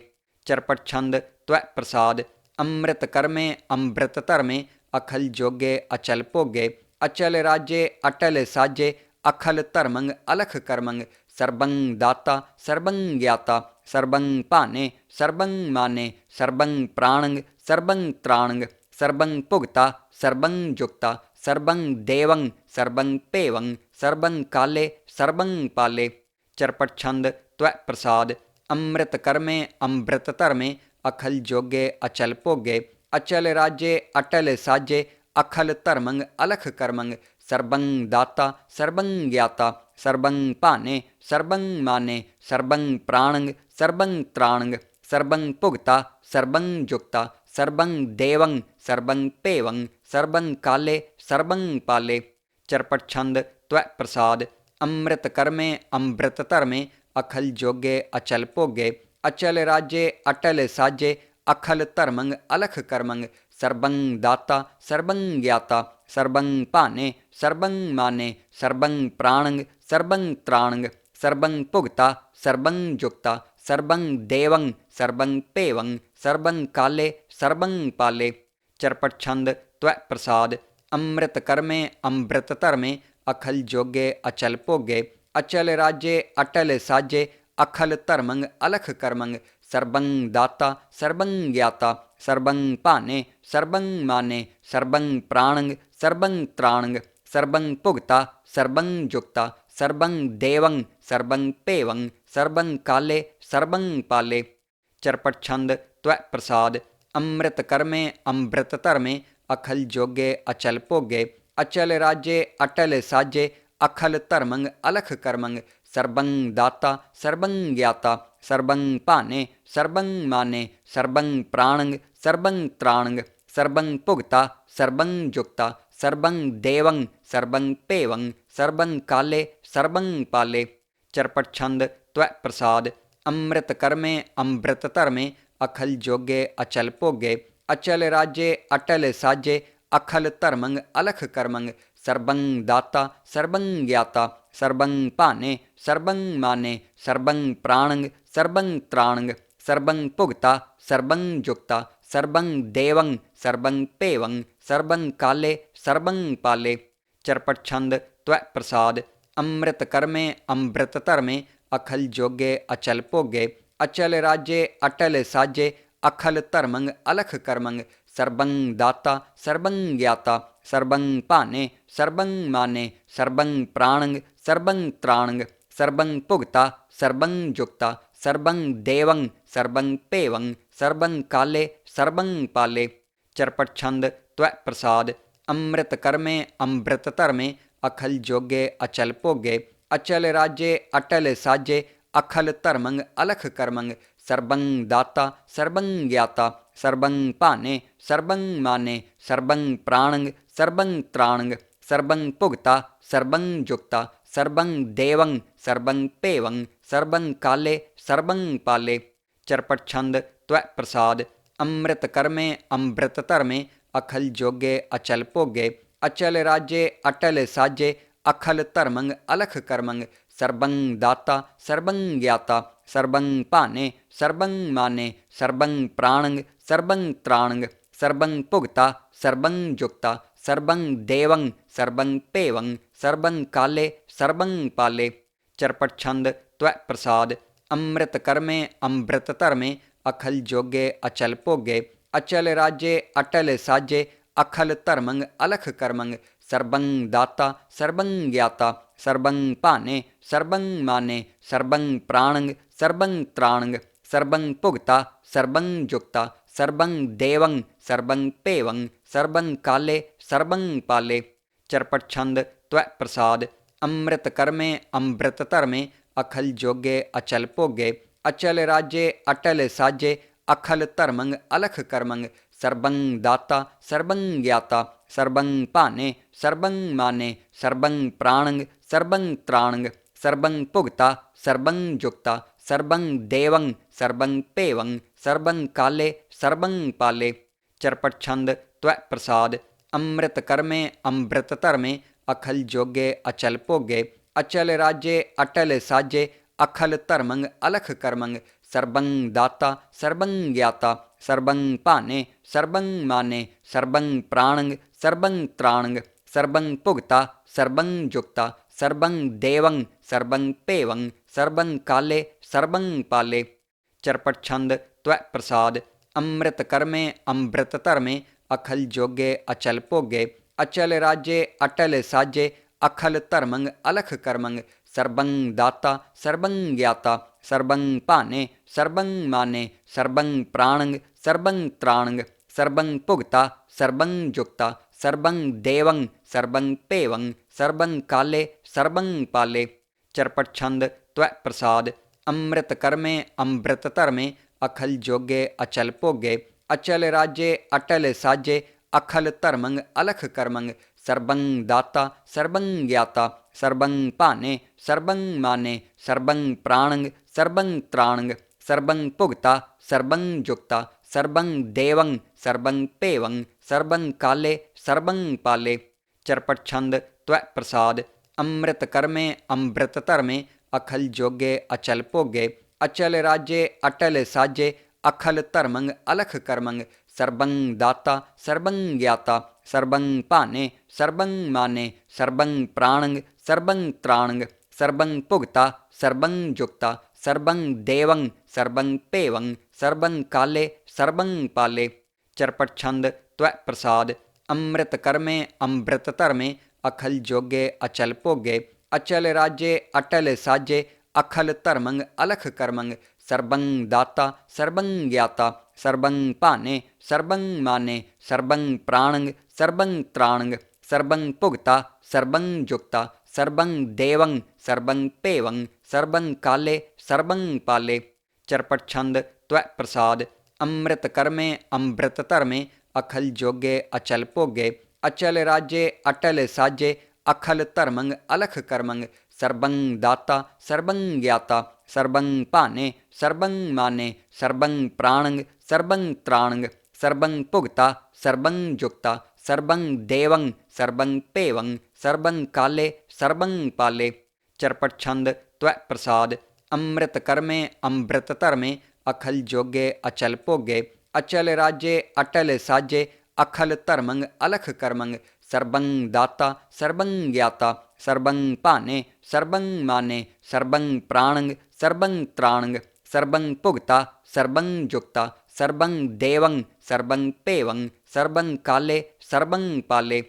ਚਰਪਟ ਛੰਦ ਤਵੈ ਪ੍ਰਸਾਦ ਅੰਮ੍ਰਿਤ ਕਰਮੇ ਅੰਮ੍ਰਿਤ ਧਰਮੇ ਅਖਲ ਜੋਗੇ ਅਚਲ ਭੋਗੇ। ਅਚਲ ਰਾਜੇ ਅਟਲ ਸਾਜੇ ਅਖਲ ਧਰਮੰ ਅਲਖ ਕਰਮੰ ਸਰਬੰ ਦਾਤਾ ਸਰਬੰ ਗਿਆਤਾ ਸਰਬੰ ਭਾਨੇ ਸਰਬੰ ਮਾਨੇ ਸਰਬੰ ਪ੍ਰਾਣੰ ਸਰਬੰ ਤ੍ਰਾਣੰ ਸਰਬੰ ਭੁਗਤਾ ਸਰਬੰ ਜੁਗਤਾ ਸਰਬੰ ਦੇਵੰ ਸਰਬੰ ਭੇਵੰ ਸਰਬੰ ਕਾਲੇ ਸਰਬੰ ਪਾਲੇ। ਚਰਪਟ ਛੰਦ ਤਵੈ ਪ੍ਰਸਾਦ ਅੰਮ੍ਰਿਤ ਕਰਮੇ ਅੰਮ੍ਰਿਤ ਧਰਮੇ ਅਖਲ ਜੋਗੇ ਅਚਲ ਭੋਗੇ। ਅਚਲ ਰਾਜੇ ਅਟਲ ਸਾਜੇ ਅਖਲ ਧਰਮੰ ਅਲਖ ਕਰਮੰ ਸਰਬੰ ਦਾਤਾ ਸਰਬੰ ਗਿਆਤਾ ਸਰਬੰ ਭਾਨੇ ਸਰਬੰ ਮਾਨੇ ਸਰਬੰ ਪ੍ਰਾਣੰ ਸਰਬੰ ਤ੍ਰਾਣੰ ਸਰਬੰ ਭੁਗਤਾ ਸਰਬੰ ਜੁਗਤਾ ਸਰਬੰ ਦੇਵੰ ਸਰਬੰ ਭੇਵੰ ਸਰਬੰ ਕਾਲੇ ਸਰਬੰ ਪਾਲੇ। ਚਰਪਟ ਛੰਦ ਤਵੈ ਪ੍ਰਸਾਦ ਅੰਮ੍ਰਿਤ ਕਰਮੇ ਅੰਮ੍ਰਿਤ ਧਰਮੇ ਅਖਲ ਜੋਗੇ ਅਚਲ ਭੋਗੇ। ਅਚਲ ਰਾਜੇ ਅਟਲ ਸਾਜੇ ਅਖਲ ਧਰਮੰ ਅਲਖ ਕਰਮੰ ਸਰਬੰ ਦਾਤਾ ਸਰਬੰ ਗਿਆਤਾ ਸਰਬੰ ਭਾਨੇ ਸਰਬੰ ਮਾਨੇ ਸਰਬੰ ਪ੍ਰਾਣੰ ਸਰਬੰ ਤ੍ਰਾਣੰ ਸਰਬੰ ਭੁਗਤਾ ਸਰਬੰ ਜੁਗਤਾ ਸਰਬੰ ਦੇਵੰ ਸਰਬੰ ਭੇਵੰ ਸਰਬੰ ਕਾਲੇ ਸਰਬੰ ਪਾਲੇ। ਚਰਪਟ ਛੰਦ ਤਵੈ ਪ੍ਰਸਾਦ ਅੰਮ੍ਰਿਤ ਕਰਮੇ ਅੰਮ੍ਰਿਤ ਧਰਮੇ ਅਖਲ ਜੋਗੇ ਅਚਲ ਭੋਗੇ। ਅਚਲ ਰਾਜੇ ਅਟਲ ਸਾਜੇ ਅਖਲ ਧਰਮੰ ਅਲਖ ਕਰਮੰ ਸਰਬੰ ਦਾਤਾ ਸਰਬੰ ਗਿਆਤਾ ਸਰਬੰ ਭਾਨੇ ਸਰਬੰ ਮਾਨੇ ਸਰਬੰ ਪ੍ਰਾਣੰ ਸਰਬੰ ਤ੍ਰਾਣੰ ਸਰਬੰ ਭੁਗਤਾ ਸਰਬੰ ਜੁਗਤਾ ਸਰਬੰ ਦੇਵੰ ਸਰਬੰ ਭੇਵੰ ਸਰਬੰ ਕਾਲੇ ਸਰਬੰ ਪਾਲੇ। ਚਰਪਟ ਛੰਦ ਤਵੈ ਪ੍ਰਸਾਦ ਅੰਮ੍ਰਿਤ ਕਰਮੇ ਅੰਮ੍ਰਿਤ ਧਰਮੇ ਅਖਲ ਜੋਗੇ ਅਚਲ ਭੋਗੇ। ਅਚਲ ਰਾਜੇ ਅਟਲ ਸਾਜੇ ਅਖਲ ਧਰਮੰ ਅਲਖ ਕਰਮੰ ਸਰਬੰ ਦਾਤਾ ਸਰਬੰ ਗਿਆਤਾ ਸਰਬੰ ਭਾਨੇ ਸਰਬੰ ਮਾਨੇ ਸਰਬੰ ਪ੍ਰਾਣੰ ਸਰਬੰ ਤ੍ਰਾਣੰ ਸਰਬੰ ਭੁਗਤਾ ਸਰਬੰ ਜੁਗਤਾ ਸਰਬੰ ਦੇਵੰ ਸਰਬੰ ਭੇਵੰ ਸਰਬੰ ਕਾਲੇ ਸਰਬੰ ਪਾਲੇ। ਚਰਪਟ ਛੰਦ ਤਵੈ ਪ੍ਰਸਾਦ ਅੰਮ੍ਰਿਤ ਕਰਮੇ ਅੰਮ੍ਰਿਤ ਧਰਮੇ ਅਖਲ ਜੋਗੇ ਅਚਲ ਭੋਗੇ। ਅਚਲ ਰਾਜੇ ਅਟਲ ਸਾਜੇ ਅਖਲ ਧਰਮੰ ਅਲਖ ਕਰਮੰ ਸਰਬੰ ਦਾਤਾ ਸਰਬੰ ਗਿਆਤਾ ਸਰਬੰ ਭਾਨੇ ਸਰਬੰ ਮਾਨੇ ਸਰਬੰ ਪ੍ਰਾਣੰ ਸਰਬੰ ਤ੍ਰਾਣੰ ਸਰਬੰ ਭੁਗਤਾ ਸਰਬੰ ਜੁਗਤਾ ਸਰਬੰ ਦੇਵੰ ਸਰਬੰ ਭੇਵੰ ਸਰਬੰ ਕਾਲੇ ਸਰਬੰ ਪਾਲੇ। ਚਰਪਟ ਛੰਦ ਤਵੈ ਪ੍ਰਸਾਦ ਅੰਮ੍ਰਿਤ ਕਰਮੇ ਅੰਮ੍ਰਿਤ ਧਰਮੇ ਅਖਲ ਜੋਗੇ ਅਚਲ ਭੋਗੇ। ਅਚਲ ਰਾਜੇ ਅਟਲ ਸਾਜੇ ਅਖਲ ਧਰਮੰ ਅਲਖ ਕਰਮੰ ਸਰਬੰ ਦਾਤਾ ਸਰਬੰ ਗਿਆਤਾ ਸਰਬੰ ਭਾਨੇ ਸਰਬੰ ਮਾਨੇ ਸਰਬੰ ਪ੍ਰਾਣੰ ਸਰਬੰ ਤ੍ਰਾਣੰ ਸਰਬੰ ਭੁਗਤਾ ਸਰਬੰ ਜੁਗਤਾ ਸਰਬੰ ਦੇਵੰ ਸਰਬੰ ਭੇਵੰ ਸਰਬੰ ਕਾਲੇ ਸਰਬੰ ਪਾਲੇ। ਚਰਪਟ ਛੰਦ ਤਵੈ ਪ੍ਰਸਾਦ ਅੰਮ੍ਰਿਤ ਕਰਮੇ ਅੰਮ੍ਰਿਤ ਧਰਮੇ ਅਖਲ ਜੋਗੇ ਅਚਲ ਭੋਗੇ ਅਚਲ ਰਾਜੇ ਅਟਲ ਸਾਜੇ ਅਖਲ ਧਰਮੰ ਅਲਖ ਕਰਮੰ ਸਰਬੰ ਦਾਤਾ ਸਰਬੰ ਗਿਆਤਾ ਸਰਬੰ ਭਾਨੇ ਸਰਬੰ ਮਾਨੇ ਸਰਬੰ ਪ੍ਰਾਣੰ ਸਰਬੰ ਤ੍ਰਾਣੰ ਸਰਬੰ ਭੁਗਤਾ ਸਰਬੰ ਜੁਗਤਾ ਸਰਬੰ ਦੇਵੰ ਸਰਬੰ ਭੇਵੰ ਸਰਬੰ ਕਾਲੇ ਸਰਬੰ ਪਾਲੇ। ਚਰਪਟ ਛੰਦ ਤਵੈ ਪ੍ਰਸਾਦ ਅੰਮ੍ਰਿਤ ਕਰਮੇ ਅੰਮ੍ਰਿਤ ਧਰਮੇ ਅਖਲ ਜੋਗੇ ਅਚਲ ਭੋਗੇ ਅਚਲ ਰਾਜੇ ਅਟਲ ਸਾਜੇ ਅਖਲ ਧਰਮੰ ਅਲਖ ਕਰਮੰ ਸਰਬੰ ਦਾਤਾ ਸਰਬੰ ਗਿਆਤਾ ਸਰਬੰ ਭਾਨੇ ਸਰਬੰ ਮਾਨੇ ਸਰਬੰ ਪ੍ਰਾਣੰ ਸਰਬੰ ਤ੍ਰਾਣੰ ਸਰਬੰ ਭੁਗਤਾ ਸਰਬੰ ਜੁਗਤਾ ਸਰਬੰ ਦੇਵੰ ਸਰਬੰ ਭੇਵੰ ਸਰਬੰ ਕਾਲੇ ਸਰਬੰ ਪਾਲੇ। ਚਰਪਟ ਛੰਦ ਤਵੈ ਪ੍ਰਸਾਦ ਅੰਮ੍ਰਿਤ ਕਰਮੇ ਅੰਮ੍ਰਿਤ ਧਰਮੇ ਅਖਲ ਜੋਗੇ ਅਚਲ ਭੋਗੇ ਅਚਲ ਰਾਜੇ ਅਟਲ ਸਾਜੇ ਅਖਲ ਧਰਮੰ ਅਲਖ ਕਰਮੰ ਸਰਬੰ ਦਾਤਾ ਸਰਬੰ ਗਿਆਤਾ ਸਰਬੰ ਭਾਨੇ ਸਰਬੰ ਮਾਨੇ ਸਰਬੰ ਪ੍ਰਾਣੰ ਸਰਬੰ ਤ੍ਰਾਣੰ ਸਰਬੰ ਭੁਗਤਾ ਸਰਬੰ ਜੁਗਤਾ ਸਰਬੰ ਦੇਵੰ ਸਰਬੰ ਭੇਵੰ ਸਰਬੰ ਕਾਲੇ ਸਰਬੰ ਪਾਲੇ। ਚਰਪਟ ਛੰਦ ਤਵੈ ਪ੍ਰਸਾਦ ਅੰਮ੍ਰਿਤ ਕਰਮੇ ਅੰਮ੍ਰਿਤ ਧਰਮੇ ਅਖਲ ਜੋਗੇ ਅਚਲ ਭੋਗੇ ਅਚਲ ਰਾਜੇ ਅਟਲ ਸਾਜੇ ਅਖਲ ਧਰਮੰ ਅਲਖ ਕਰਮੰ ਸਰਬੰ ਦਾਤਾ ਸਰਬੰ ਗਿਆਤਾ ਸਰਬੰ ਭਾਨੇ ਸਰਬੰ ਮਾਨੇ ਸਰਬੰ ਪ੍ਰਾਣੰ ਸਰਬੰ ਤ੍ਰਾਣੰ ਸਰਬੰ ਭੁਗਤਾ ਸਰਬੰ ਜੁਗਤਾ ਸਰਬੰ ਦੇਵੰ ਸਰਬੰ ਭੇਵੰ ਸਰਬੰ ਕਾਲੇ ਸਰਬੰ ਪਾਲੇ। ਚਰਪਟ ਛੰਦ ਤਵੈ ਪ੍ਰਸਾਦ ਅੰਮ੍ਰਿਤ ਕਰਮੇ ਅੰਮ੍ਰਿਤ ਧਰਮੇ ਅਖਲ ਜੋਗੇ ਅਚਲ ਭੋਗੇ ਅਚਲ ਰਾਜੇ ਅਟਲ ਸਾਜੇ ਅਖਲ ਧਰਮੰ ਅਲਖ ਕਰਮੰ ਸਰਬੰ ਦਾਤਾ ਸਰਬੰ ਗਿਆਤਾ ਸਰਬੰ ਭਾਨੇ ਸਰਬੰ ਮਾਨੇ ਸਰਬੰ ਪ੍ਰਾਣੰ ਸਰਬੰ ਤ੍ਰਾਣੰ ਸਰਬੰ ਭੁਗਤਾ ਸਰਬੰ ਜੁਗਤਾ ਸਰਬੰ ਦੇਵੰ ਸਰਬੰ ਭੇਵੰ ਸਰਬੰ ਕਾਲੇ ਸਰਬੰ ਪਾਲੇ। ਚਰਪਟ ਛੰਦ ਤਵੈ ਪ੍ਰਸਾਦ ਅੰਮ੍ਰਿਤ ਕਰਮੇ ਅੰਮ੍ਰਿਤ ਧਰਮੇ ਅਖਲ ਜੋਗੇ ਅਚਲ ਭੋਗੇ ਅਚਲ ਰਾਜੇ ਅਟਲ ਸਾਜੇ ਅਖਲ ਧਰਮੰ ਅਲਖ ਕਰਮੰ ਸਰਬੰ ਦਾਤਾ ਸਰਬੰ ਗਿਆਤਾ ਸਰਬੰ ਭਾਨੇ ਸਰਬੰ ਮਾਨੇ ਸਰਬੰ ਪ੍ਰਾਣੰ ਸਰਬੰ ਤ੍ਰਾਣੰ ਸਰਬੰ ਭੁਗਤਾ ਸਰਬੰ ਜੁਗਤਾ ਸਰਬੰ ਦੇਵੰ ਸਰਬੰ ਭੇਵੰ ਸਰਬੰ ਕਾਲੇ ਸਰਬੰ ਪਾਲੇ। ਚਰਪਟ ਛੰਦ ਤਵੈ ਪ੍ਰਸਾਦ ਅੰਮ੍ਰਿਤ ਕਰਮੇ ਅੰਮ੍ਰਿਤ ਧਰਮੇ ਅਖਲ ਜੋਗੇ ਅਚਲ ਭੋਗੇ ਅਚਲ ਰਾਜੇ ਅਟਲ ਸਾਜੇ ਅਖਲ ਧਰਮੰ ਅਲਖ ਕਰਮੰ ਸਰਬੰ ਦਾਤਾ ਸਰਬੰ ਗਿਆਤਾ ਸਰਬੰ ਭਾਨੇ ਸਰਬੰ ਮਾਨੇ ਸਰਬੰ ਪ੍ਰਾਣੰ ਸਰਬੰ ਤ੍ਰਾਣੰ ਸਰਬੰ ਭੁਗਤਾ ਸਰਬੰ ਜੁਗਤਾ ਸਰਬੰ ਦੇਵੰ ਸਰਬੰ ਭੇਵੰ ਸਰਬੰ ਕਾਲੇ ਸਰਬੰ ਪਾਲੇ। ਚਰਪਟ ਛੰਦ ਤਵੈ ਪ੍ਰਸਾਦ ਅੰਮ੍ਰਿਤ ਕਰਮੇ ਅੰਮ੍ਰਿਤ ਧਰਮੇ ਅਖਲ ਜੋਗੇ ਅਚਲ ਭੋਗੇ ਅਚਲ ਰਾਜੇ ਅਟਲ ਸਾਜੇ ਅਖਲ ਧਰਮੰ ਅਲਖ ਕਰਮੰ ਸਰਬੰ ਦਾਤਾ ਸਰਬੰ ਗਿਆਤਾ ਸਰਬੰ ਭਾਨੇ ਸਰਬੰ ਮਾਨੇ ਸਰਬੰ ਪ੍ਰਾਣੰ ਸਰਬੰ ਤ੍ਰਾਣੰ ਸਰਬੰ ਭੁਗਤਾ ਸਰਬੰ ਜੁਗਤਾ ਸਰਬੰ ਦੇਵੰ ਸਰਬੰ ਭੇਵੰ ਸਰਬੰ ਕਾਲੇ ਸਰਬੰ ਪਾਲੇ। ਚਰਪਟ ਛੰਦ ਤਵੈ ਪ੍ਰਸਾਦ ਅੰਮ੍ਰਿਤ ਕਰਮੇ ਅੰਮ੍ਰਿਤ ਧਰਮੇ ਅਖਲ ਜੋਗੇ ਅਚਲ ਭੋਗੇ ਅਚਲ ਰਾਜੇ ਅਟਲ ਸਾਜੇ ਅਖਲ ਧਰਮੰ ਅਲਖ ਕਰਮੰ ਸਰਬੰ ਦਾਤਾ ਸਰਬੰ ਗਿਆਤਾ ਸਰਬੰ ਭਾਨੇ ਸਰਬੰ ਮਾਨੇ ਸਰਬੰ ਪ੍ਰਾਣੰ ਸਰਬੰ ਤ੍ਰਾਣੰ ਸਰਬੰ ਭੁਗਤਾ ਸਰਬੰ ਜੁਗਤਾ ਸਰਬੰ ਦੇਵੰ ਸਰਬੰ ਭੇਵੰ ਸਰਬੰ ਕਾਲੇ ਸਰਬੰ ਪਾਲੇ। ਚਰਪਟ ਛੰਦ ਤਵੈ ਪ੍ਰਸਾਦ ਅੰਮ੍ਰਿਤ ਕਰਮੇ ਅੰਮ੍ਰਿਤ ਧਰਮੇ ਅਖਲ ਜੋਗੇ ਅਚਲ ਭੋਗੇ ਅਚਲ ਰਾਜੇ ਅਟਲ ਸਾਜੇ ਅਖਲ ਧਰਮੰ ਅਲਖ ਕਰਮੰ ਸਰਬੰ ਦਾਤਾ ਸਰਬੰ ਗਿਆਤਾ ਸਰਬੰ ਭਾਨੇ ਸਰਬੰ ਮਾਨੇ ਸਰਬੰ ਪ੍ਰਾਣੰ ਸਰਬੰ ਤ੍ਰਾਣੰ ਸਰਬੰ ਭੁਗਤਾ ਸਰਬੰ ਜੁਗਤਾ ਸਰਬੰ ਦੇਵੰ ਸਰਬੰ ਭੇਵੰ ਸਰਬੰ ਕਾਲੇ ਸਰਬੰ ਪਾਲੇ। ਚਰਪਟ ਛੰਦ ਤਵੈ ਪ੍ਰਸਾਦ ਅੰਮ੍ਰਿਤ ਕਰਮੇ ਅੰਮ੍ਰਿਤ ਧਰਮੇ ਅਖਲ ਜੋਗੇ ਅਚਲ ਭੋਗੇ ਅਚਲ ਰਾਜੇ ਅਟਲ ਸਾਜੇ ਅਖਲ ਧਰਮੰ ਅਲਖ ਕਰਮੰ ਸਰਬੰ ਦਾਤਾ ਸਰਬੰ ਗਿਆਤਾ ਸਰਬੰ ਭਾਨੇ ਸਰਬੰ ਮਾਨੇ ਸਰਬੰ ਪ੍ਰਾਣੰ ਸਰਬੰ ਤ੍ਰਾਣੰ ਸਰਬੰ ਭੁਗਤਾ ਸਰਬੰ ਜੁਗਤਾ सर्बं देवं सर्बं पेवं सर्बं काले सर्बं पाले।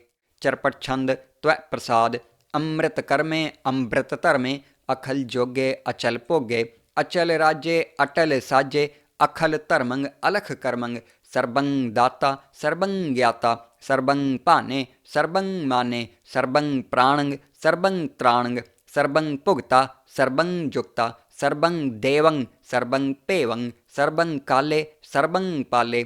चरपट छंद त्वै प्रसाद। अमृत कर्मे अमृत धर्मे अखल जोगे अचल भोगे। अचल राजे अटल साजे अखल धर्मंग अलख कर्मंग। सर्बं दाता सर्बं ज्ञाता सर्बं भाने सर्बं माने सर्बं प्राणंग सर्बं त्राणंग सर्बं भुगता सर्बं जुक्ता सर्बं देवं सर्बं पेवं सर्बं काले सर्बं पाले।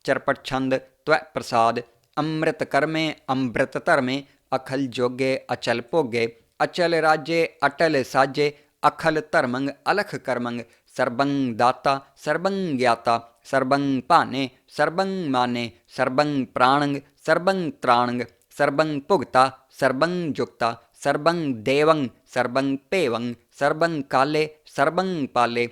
चरपट छंद त्वै प्रसाद। अमृत कर्मे अमृत धर्मे अखल जोगे अचल भोगे। अचल राजे अटल साजे अखल धर्मंग अलख कर्मंग। सर्बं दाता सर्बं ज्ञाता सर्बं भाने सर्बं माने सर्बं प्राणंग सर्बं त्राणंग सर्बं भुगता सर्बं जुक्ता सर्बं देवं सर्बं पेवं सर्बं काले सर्बं पाले।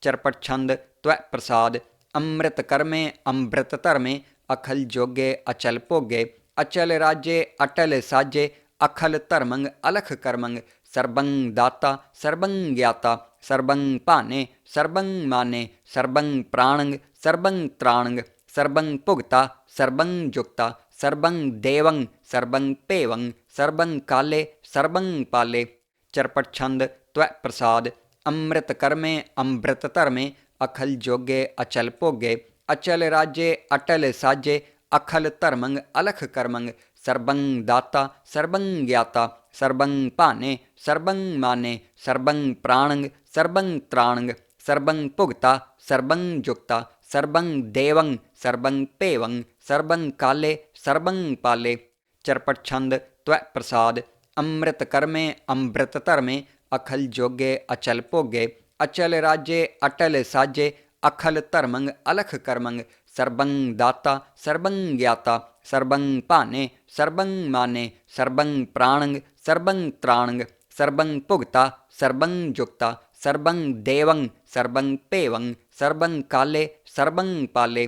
चरपट छंद त्वै प्रसाद। अमृत कर्मे अमृत धर्मे अखल जोगे अचल भोगे। अचल राजे अटल साजे अखल धर्मंग अलख कर्मंग। सर्बं दाता सर्बं ज्ञाता सर्बं भाने सर्बं माने सर्बं प्राणंग सर्बं त्राणंग सर्बं भुगता सर्बं जुक्ता सर्बं देवं सर्बं पेवं सर्बं काले सर्बं पाले। चरपट छंद त्वै प्रसाद। अमृत कर्मे अमृत धर्मे अखल जोगे अचल भोगे। अचल राजे अटल साजे अखल धर्मंग अलख कर्मंग। सर्बं दाता सर्बं ज्ञाता सर्बं भाने सर्बं माने सर्बं प्राणंग सर्बं त्राणंग सर्बं भुगता सर्बं जुक्ता सर्बं देवं सर्बं पेवं सर्बं काले सर्बं पाले। चरपट छंद त्वै प्रसाद। अमृत कर्मे अमृत धर्मे अखल जोगे अचल भोगे। अचल राजे अटल साजे अखल धर्मंग अलख कर्मंग। सर्बं दाता सर्बं ज्ञाता सर्बं भाने सर्बं माने सर्बं प्राणंग सर्बं त्राणंग सर्बं भुगता सर्बं जुक्ता सर्बं देवं सर्बं पेवं सर्बं काले सर्बं पाले।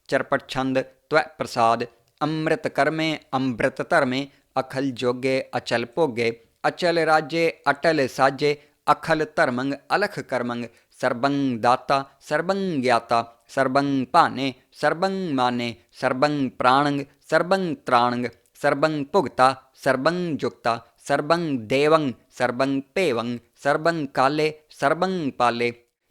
चरपट छंद त्वै प्रसाद। अमृत कर्मे अमृत धर्मे अखल जोगे अचल भोगे। अचल राजे अटल साजे अखल धर्मंग अलख कर्मंग। सर्बं दाता सर्बं ज्ञाता सर्बं भाने सर्बं माने सर्बं प्राणंग सर्बं त्राणंग सर्बं भुगता सर्बं जुक्ता सर्बं देवं सर्बं पेवं सर्बं काले सर्बं पाले।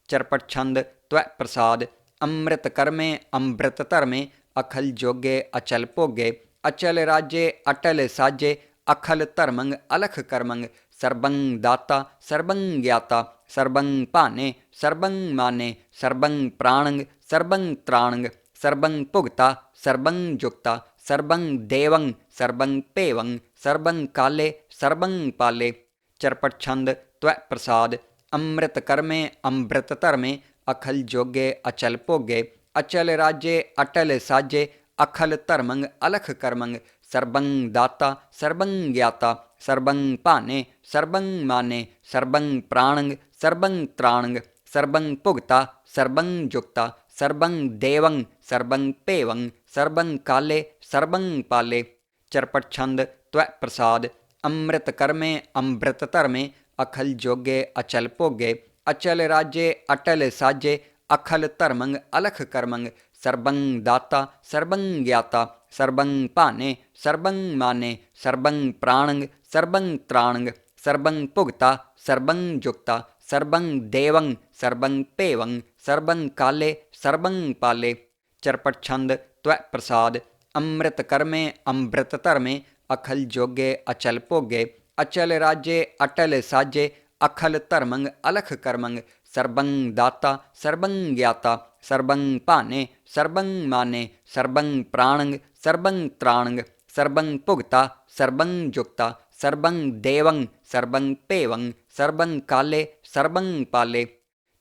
चरपट छंद त्वै प्रसाद। अमृत कर्मे अमृत धर्मे अखल जोगे अचल भोगे। अचल राजे अटल साजे अखल धर्मंग अलख कर्मंग। सर्बं दाता सर्बं ज्ञाता सर्बं भाने सर्बं माने सर्बं प्राणंग सर्बं त्राणंग सर्बं भुगता सर्बं जुक्ता सर्बं देवं सर्बं पेवं सर्बं काले सर्बं पाले। चरपट छंद त्वै प्रसाद। अमृत कर्मे अमृत धर्मे अखल जोगे अचल भोगे। अचल राजे अटल साजे अखल धर्मंग अलख कर्मंग। सर्बं दाता सर्बं ज्ञाता सर्बं भाने सर्बं माने सर्बं प्राणंग सर्बं त्राणंग सर्बं भुगता सर्बं जुक्ता सर्बं देवं सर्बं पेवं सर्बं काले सर्बं पाले। चरपट छंद त्वै प्रसाद। अमृत कर्मे अमृत धर्मे अखल जोगे अचल भोगे। अचल राजे अटल साजे अखल धर्मंग अलख कर्मंग। सर्बं दाता सर्बं ज्ञाता सर्बं भाने सर्बं माने सर्बं प्राणंग सर्बं त्राणंग सर्बं भुगता सर्बं जुक्ता सर्बं देवं सर्बं पेवं सर्बं काले सर्बं पाले। चरपट छंद त्वै प्रसाद। अमृत कर्मे अमृत धर्मे अखल जोगे अचल भोगे। अचल राजे अटल साजे अखल धर्मंग अलख कर्मंग। सर्बं दाता सर्बं ज्ञाता सर्बं भाने सर्बं माने सर्बं प्राणंग सर्बं त्राणंग सर्बं भुगता सर्बं जुक्ता सर्बं देवं सर्बं पेवं सर्बं काले सर्बं पाले।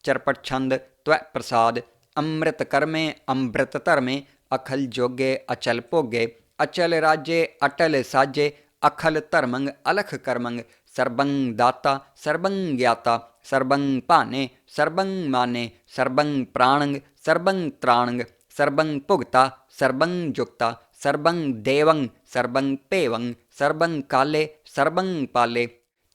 चरपट छंद त्वै प्रसाद। अमृत कर्मे अमृत धर्मे अखल जोगे अचल भोगे। अचल राजे अटल साजे अखल धर्मंग अलख कर्मंग। सर्बं दाता सर्बं ज्ञाता सर्बं भाने सर्बं माने सर्बं प्राणंग सर्बं त्राणंग सर्बं भुगता सर्बं जुक्ता सर्बं देवं सर्बं पेवं सर्बं काले सर्बं पाले।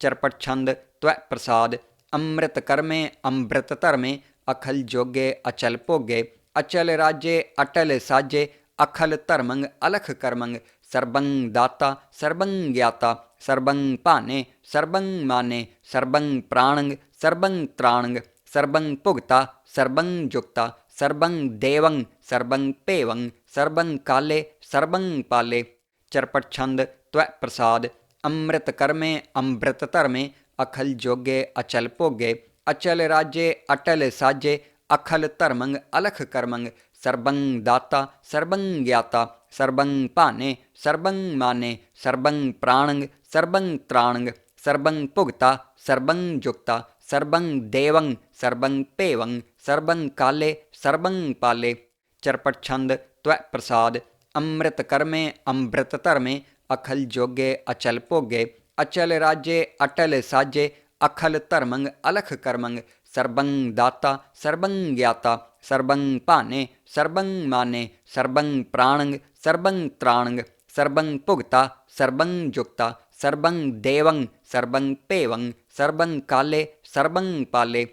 चरपट छंद त्वै प्रसाद। अमृत कर्मे अमृत धर्मे अखल जोगे अचल भोगे। अचल राज्ये अटल साजे अखल धर्मंग अलख कर्मंग सर्वं दाता सर्वं ज्ञाता सर्वं पाने सर्वं माने सर्वं प्राणंग सर्वं त्राणंग सर्वं भुगता सर्वं जुक्ता सर्वं देवं सर्वं पेवं सर्वं काले सर्वं पाले। चरपट छंद त्वै प्रसाद अमृत कर्मे अमृत धर्मे अखल जोगे अचल भोगे अचल राज्ये अटल साजे अखल धर्मंग अलख कर्मंग सर्वं दाता सर्वं ज्ञाता सर्वं पाने सर्वं माने सर्वं प्राणंग सर्वं त्राणंग सर्वं भुगता सर्वं जुक्ता सर्वं देवं सर्वं पेवं सर्वं काले सर्वं पाले। चरपट छंद त्वै प्रसाद अमृत कर्मे अमृत धर्मे अखल जोगे अचल भोगे अचल राज्ये अटल साजे अखल धर्मंग अलख कर्मंग सर्वं दाता सर्वं ज्ञाता सर्वं पाने सर्वं माने सर्वं प्राणंग सर्वं त्राणंग सर्वं भुगता सर्वं जुक्ता सर्वं देवं सर्वं पेवं सर्वं काले सर्वं पाले।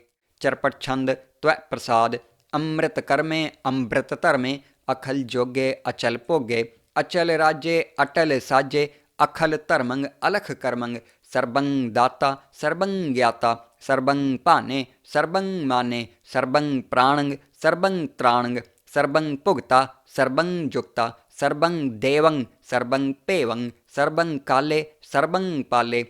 चरपट छंद त्वै प्रसाद अमृत कर्मे अमृत धर्मे अखल जोगे अचल भोगे अचल राज्ये अटल साजे अखल धर्मंग अलख कर्मंग सर्वं दाता सर्वं ज्ञाता सर्वं पाने सर्वं माने सर्वं प्राणंग सर्वं त्राणंग सर्वं भुगता सर्वं जुक्ता सर्वं देवं सर्वं पेवं सर्वं काले सर्वं पाले।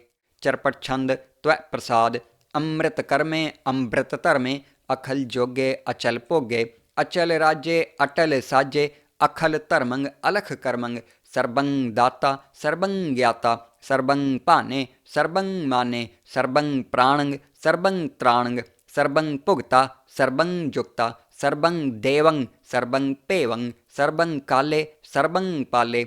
चरपट छंद त्वै प्रसाद अमृत कर्मे अमृत धर्मे अखल जोगे अचल भोगे अचल राज्ये अटल साजे अखल धर्मंग अलख कर्मंग सर्वं दाता सर्वं ज्ञाता सर्वं पाने सर्वं माने सर्वं प्राणंग सर्वं त्राणंग सर्वं भुगता सर्वं जुक्ता सर्वं देवं सर्वं पेवं सर्वं काले सर्वं पाले।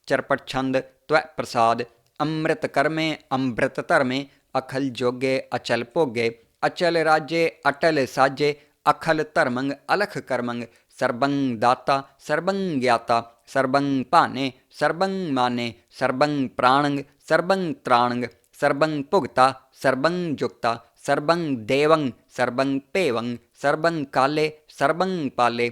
चरपट छंद त्वै प्रसाद अमृत कर्मे अमृत धर्मे अखल जोगे अचल भोगे अचल राज्ये अटल साजे अखल धर्मंग अलख कर्मंग सर्वं दाता सर्वं ज्ञाता सर्वं पाने सर्वं माने सर्वं प्राणंग सर्वं त्राणंग सर्वं भुगता सर्वं जुक्ता सर्वं देवं सर्वं पेवं सर्वं काले सर्वं पाले।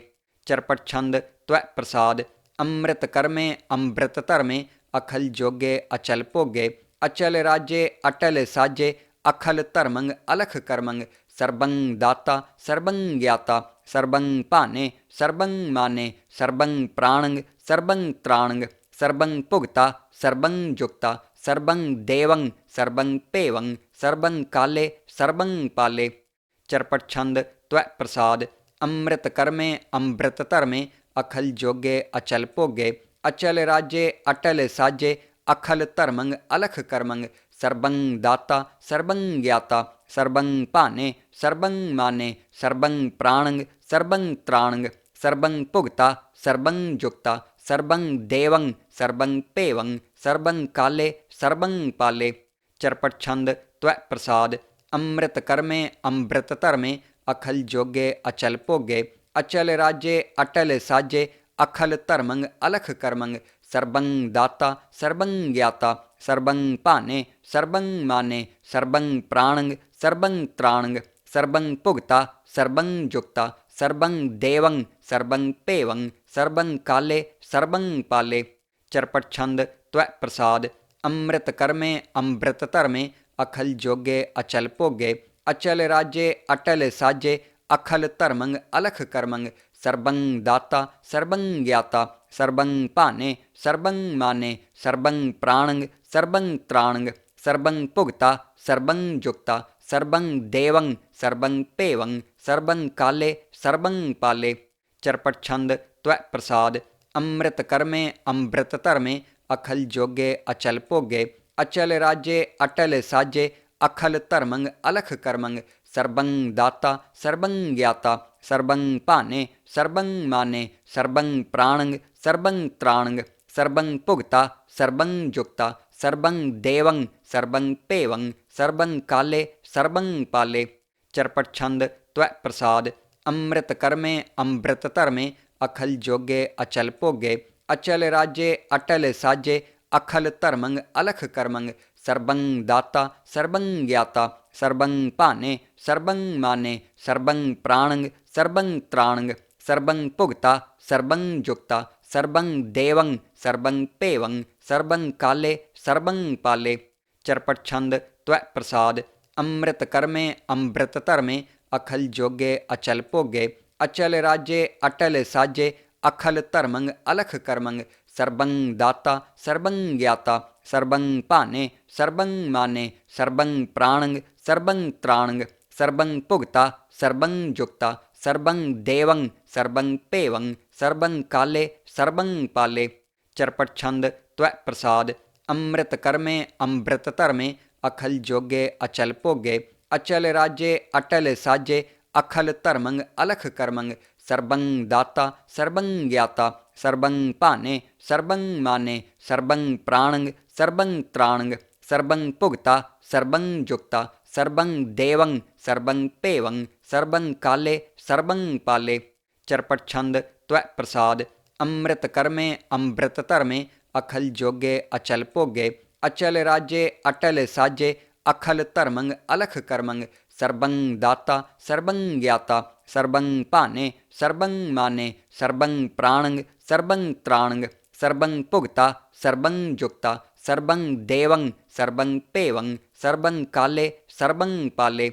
चरपट छंद त्वै प्रसाद अमृत कर्मे अमृत धर्मे अखल जोगे अचल भोगे अचल राज्ये अटल साजे अखल धर्मंग अलख कर्मंग सर्वं दाता सर्वं ज्ञाता सर्वं पाने सर्वं माने सर्वं प्राणंग सर्वं त्राणंग सर्वं भुगता सर्वं जुक्ता सर्वं देवं सर्वं पेवं सर्वं काले सर्वं पाले। चरपट छंद त्वै प्रसाद अमृत कर्मे अमृत धर्मे अखल जोगे अचल भोगे अचल राज्ये अटल साजे अखल धर्मंग अलख कर्मंग सर्वं दाता सर्वं ज्ञाता सर्वं पाने सर्वं माने सर्वं प्राणंग सर्वं त्राणंग सर्वं भुगता सर्वं जुक्ता सर्वं देवं सर्वं पेवं सर्वं काले सर्वं पाले। चरपट छंद त्वै प्रसाद अमृत कर्मे अमृत धर्मे अखल जोगे अचल भोगे अचल राज्ये अटल साजे अखल धर्मंग अलख कर्मंग सर्वं दाता सर्वं ज्ञाता सर्वं पाने सर्वं माने सर्वं प्राणंग सर्वं त्राणंग सर्वं भुगता सर्वं जुक्ता सर्वं देवं सर्वं पेवं सर्वं काले सर्वं पाले। चरपट छंद त्वै प्रसाद अमृत कर्मे अमृत धर्मे अखल जोगे अचल भोगे अचल राज्ये अटल साजे अखल धर्मंग अलख कर्मंग सर्वं दाता सर्वं ज्ञाता सर्वं पाने सर्वं माने सर्वं प्राणंग सर्वं त्राणंग सर्वं भुगता सर्वं जुक्ता सर्वं देवं सर्वं पेवं सर्वं काले सर्वं पाले। चरपट छंद त्वै प्रसाद अमृत कर्मे अमृत धर्मे अखल जोगे अचल भोगे अचल राज्ये अटल साजे अखल धर्मंग अलख कर्मंग सर्वं दाता सर्वं ज्ञाता सर्वं पाने सर्वं माने सर्वं प्राणंग सर्वं त्राणंग सर्वं भुगता सर्वं जुक्ता सर्वं देवं सर्वं पेवं सर्वं काले सर्वं पाले। चरपट छंद त्वै प्रसाद अमृत कर्मे अमृत धर्मे अखल जोगे अचल भोगे अचल राज्ये अटल साजे अखल धर्मंग अलख कर्मंग सर्वं दाता सर्वं ज्ञाता सर्वं पाने सर्वं माने सर्वं प्राणंग सर्वं त्राणंग सर्वं भुगता सर्वं जुक्ता सर्वं देवं सर्वं पेवं सर्वं काले सर्वं पाले। चरपट छंद त्वै प्रसाद। अमृत कर्मे अमृत धर्मे अखल जोगे अचल भोगे अचल राजे अटल साजे अखल धर्मंग अलख कर्मंग सर्वं दाता सर्वं ज्ञाता सर्वं भाने सर्वं माने सर्वं प्राणंग सर्वं त्राणंग सर्वं भुगता सर्वं जुक्ता सर्वं देवं सर्वं पेवं सर्वं काले सर्वं पाले। चरपट छंद त्वै प्रसाद। अमृत कर्मे अमृत धर्मे अखल जोगे अचल भोगे अचल राजे अटल साजे अखल धर्मंग अलख कर्मंग सर्वं दाता सर्वं ज्ञाता सर्वं भाने सर्वं माने सर्वं प्राणंग सर्वं त्राणंग सर्वं भुगता सर्वं जुक्ता सर्वं देवं सर्वं पेवं सर्वं काले सर्वं पाले। चरपट छंद त्वै प्रसाद। अमृत कर्मे अमृत धर्मे अखल जोगे अचल भोगे अचल राजे अटल साजे अखल धर्मंग अलख कर्मंग सर्वं दाता सर्वं ज्ञाता सर्वं भाने सर्वं माने सर्वं प्राणंग सर्वं त्राणंग सर्वं भुगता सर्वं जुक्ता सर्वं देवं सर्वं पेवं सर्वं काले सर्वं पाले।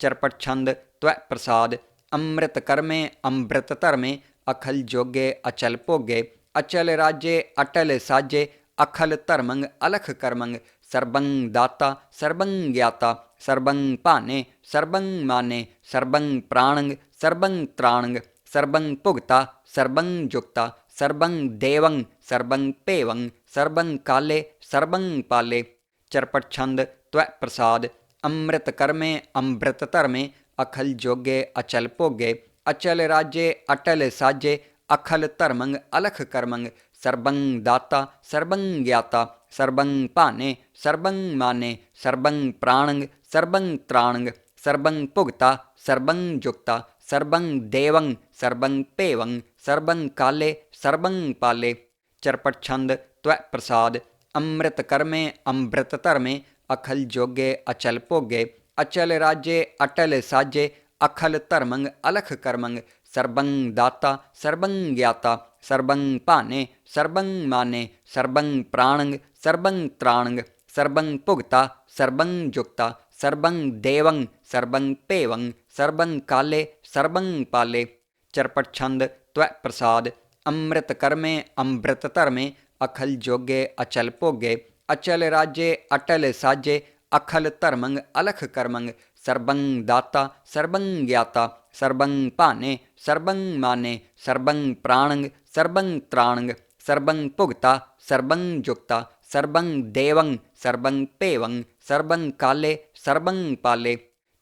चरपट छंद त्वै प्रसाद। अमृत कर्मे अमृत धर्मे अखल जोगे अचल भोगे अचल राजे अटल साजे अखल धर्मंग अलख कर्मंग सर्वं दाता सर्वं ज्ञाता सर्वं भाने सर्वं माने सर्वं प्राणंग सर्वं त्राणंग सर्वं भुगता सर्वं जुक्ता सर्वं देवं सर्वं पेवं सर्वं काले सर्वं पाले। चरपट छंद त्वै प्रसाद। अमृत कर्मे अमृत धर्मे अखल जोगे अचल भोगे अचल राजे अटल साजे अखल धर्मंग अलख कर्मंग सर्वं दाता सर्वं ज्ञाता सर्वं भाने सर्वं माने सर्वं प्राणंग सर्वं त्राणंग सर्वं भुगता सर्वं जुक्ता सर्वं देवं सर्वं पेवं सर्वं काले सर्वं पाले। चरपट छंद त्वै प्रसाद। अमृत कर्मे अमृत धर्मे अखल जोगे अचल भोगे अचल राजे अटल साजे अखल धर्मंग अलख कर्मंग सर्वं दाता सर्वं ज्ञाता सर्वं भाने सर्वं माने सर्वं प्राणंग सर्वं त्राणंग सर्वं भुगता सर्वं जुक्ता सर्वं देवं सर्वं पेवं सर्वं काले सर्वं पाले। चरपट छंद त्वै प्रसाद। अमृत कर्मे अमृत धर्मे अखल जोगे अचल भोगे अचल राजे अटल साजे अखल धर्मंग अलख कर्मंग सर्वं दाता सर्वं ज्ञाता सर्वं भाने सर्वं माने सर्वं प्राणंग सर्वं त्राणंग सर्वं भुगता सर्वं जुक्ता सर्वं देवं सर्वं पेवं सर्वं काले सर्वं पाले।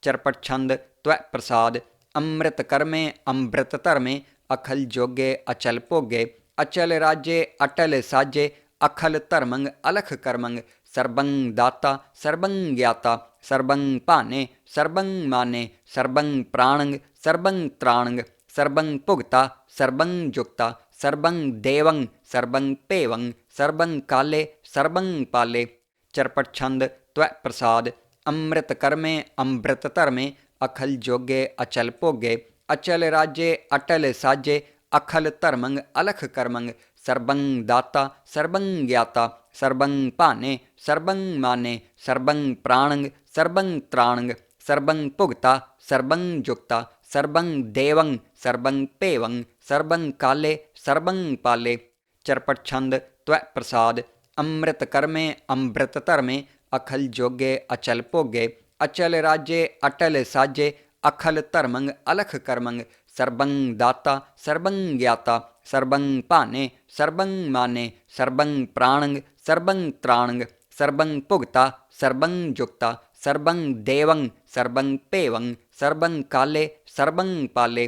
चरपट छंद त्वै प्रसाद। अमृत कर्मे अमृत धर्मे अखल जोगे अचल भोगे अचल राजे अटल साजे अखल धर्मंग अलख कर्मंग सर्वं दाता सर्वं ज्ञाता सर्वं भाने सर्वं माने सर्वं प्राणंग सर्वं त्राणंग सर्वं भुगता सर्वं जुक्ता सर्वं देवं सर्वं पेवं सर्वं काले सर्वं पाले। चरपट छंद त्वै प्रसाद। अमृत कर्मे अमृत धर्मे अखल जोगे अचल भोगे अचल राजे अटल साजे अखल धर्मंग अलख कर्मंग सर्वं दाता सर्वं ज्ञाता सर्वं भाने सर्वं माने सर्वं प्राणंग सर्वं त्राणंग सर्वं भुगता सर्वं जुक्ता सर्वं देवं सर्वं पेवं सर्वं काले सर्वं पाले। चरपट छंद त्वै प्रसाद। अमृत कर्मे अमृत धर्मे अखल जोगे अचल भोगे अचल राजे अटल साजे अखल धर्मंग अलख कर्मंग सर्वं दाता सर्वं ज्ञाता सर्वं भाने सर्वं माने सर्वं प्राणंग सर्वं त्राणंग सर्वं भुगता सर्वं जुक्ता सर्वं देवं सर्वं पेवं सर्वं काले सर्वं पाले।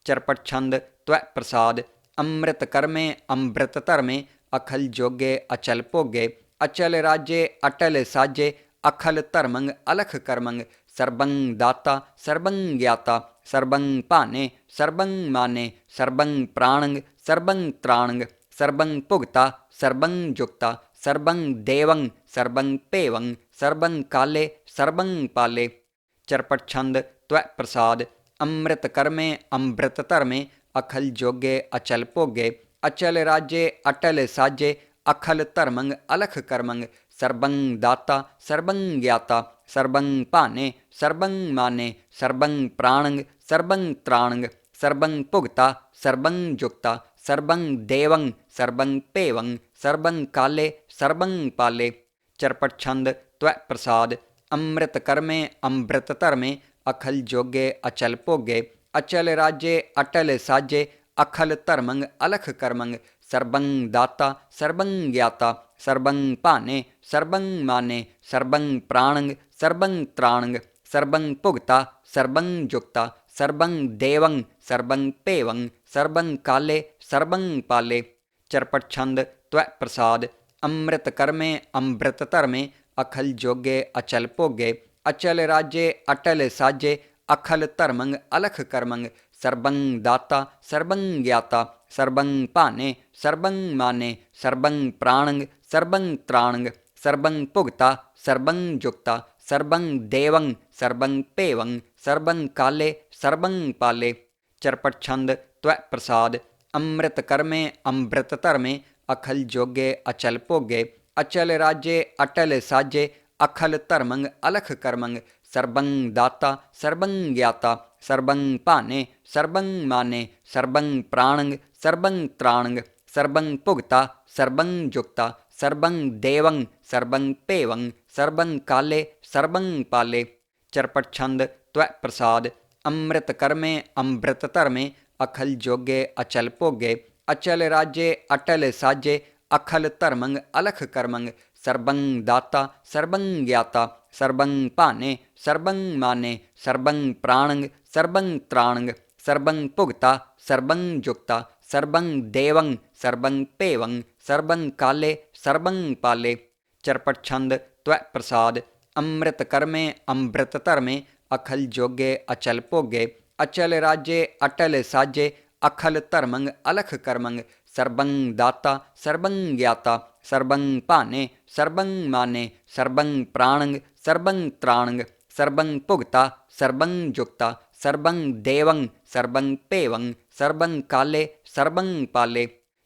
चरपट छंद त्वै प्रसाद। अमृत कर्मे अमृत धर्मे अखल जोगे अचल भोगे अचल राजे अटल साजे अखल धर्मंग अलख कर्मंग सर्वं दाता सर्वं ज्ञाता सर्वं भाने सर्वं माने सर्वं प्राणंग सर्वं त्राणंग सर्वं भुगता सर्वं जुक्ता सर्वं देवं सर्वं पेवं सर्वं काले सर्वं पाले। चरपट छंद त्वै प्रसाद। अमृत कर्मे अमृत धर्मे अखल जोगे अचल भोगे अचल राजे अटल साजे अखल धर्मंग अलख कर्मंग सर्वं दाता सर्वं ज्ञाता सर्वं भाने सर्वं माने सर्वं प्राणंग सर्वं त्राणंग सर्वं भुगता सर्वं जुक्ता सर्वं देवं सर्वं पेवं सर्वं काले सर्वं पाले। चरपट छंद त्वै प्रसाद अमृत कर्मे अमृत धर्मे अखल जोगे अचल भोगे अचल राजे अटल साजे अखल धर्मंग अलख कर्मंग सर्वं दाता सर्वं ज्ञाता सर्वं भाने सर्वं माने सर्वं प्राणंग सर्वं त्राणंग सर्वं भुगता सर्वं जुक्ता सर्वं देवं सर्वं पेवं सर्वं काले सर्वं पाले। चरपट छंद त्वै प्रसाद अमृत कर्मे अमृत धर्मे अखल जोगे अचल भोगे अचल राजे अटल साजे अखल धर्मंग अलख कर्मंग सर्वं दाता सर्वं ज्ञाता सर्वं भाने सर्वं माने सर्वं प्राणंग सर्वं त्राणंग सर्वं भुगता सर्वं जुक्ता सर्वं देवं सर्वं पेवं सर्वं काले सर्वं पाले। चरपट छंद त्वै प्रसाद अमृत कर्मे अमृत धर्मे अखल जोगे अचल भोगे अचल राजे अटल साजे अखल धर्मंग अलख कर्मंग सर्वं दाता सर्वं ज्ञाता सर्वं भाने सर्वं माने सर्वं प्राणंग सर्वं त्राणंग सर्वं भुगता सर्वं जुक्ता सर्वं देवं सर्वं पेवं सर्वं काले सर्वं पाले। चरपट छंद त्वै प्रसाद अमृत कर्मे अमृत धर्मे अखल जोगे अचल भोगे अचल राजे अटल साजे अखल धर्मंग अलख कर्मंग सर्वं दाता सर्वं ज्ञाता सर्वं भाने सर्वं माने सर्वं प्राणंग सर्वं त्राणंग सर्वं भुगता सर्वं जुक्ता सर्वं देवं सर्वं पेवं सर्वं काले सर्वं पाले। चरपट छंद त्वै प्रसाद अमृत कर्मे अमृत धर्मे अखल जोगे अचल भोगे अचल राजे अटल साजे अखल धर्मंग अलख कर्मंग सर्वं दाता सर्वं ज्ञाता सर्वं भाने सर्वं माने सर्वं प्राणंग सर्वं त्राणंग सर्वं भुगता सर्वं जुक्ता सर्वं देवं सर्वं पेवं सर्वं काले सर्वं पाले।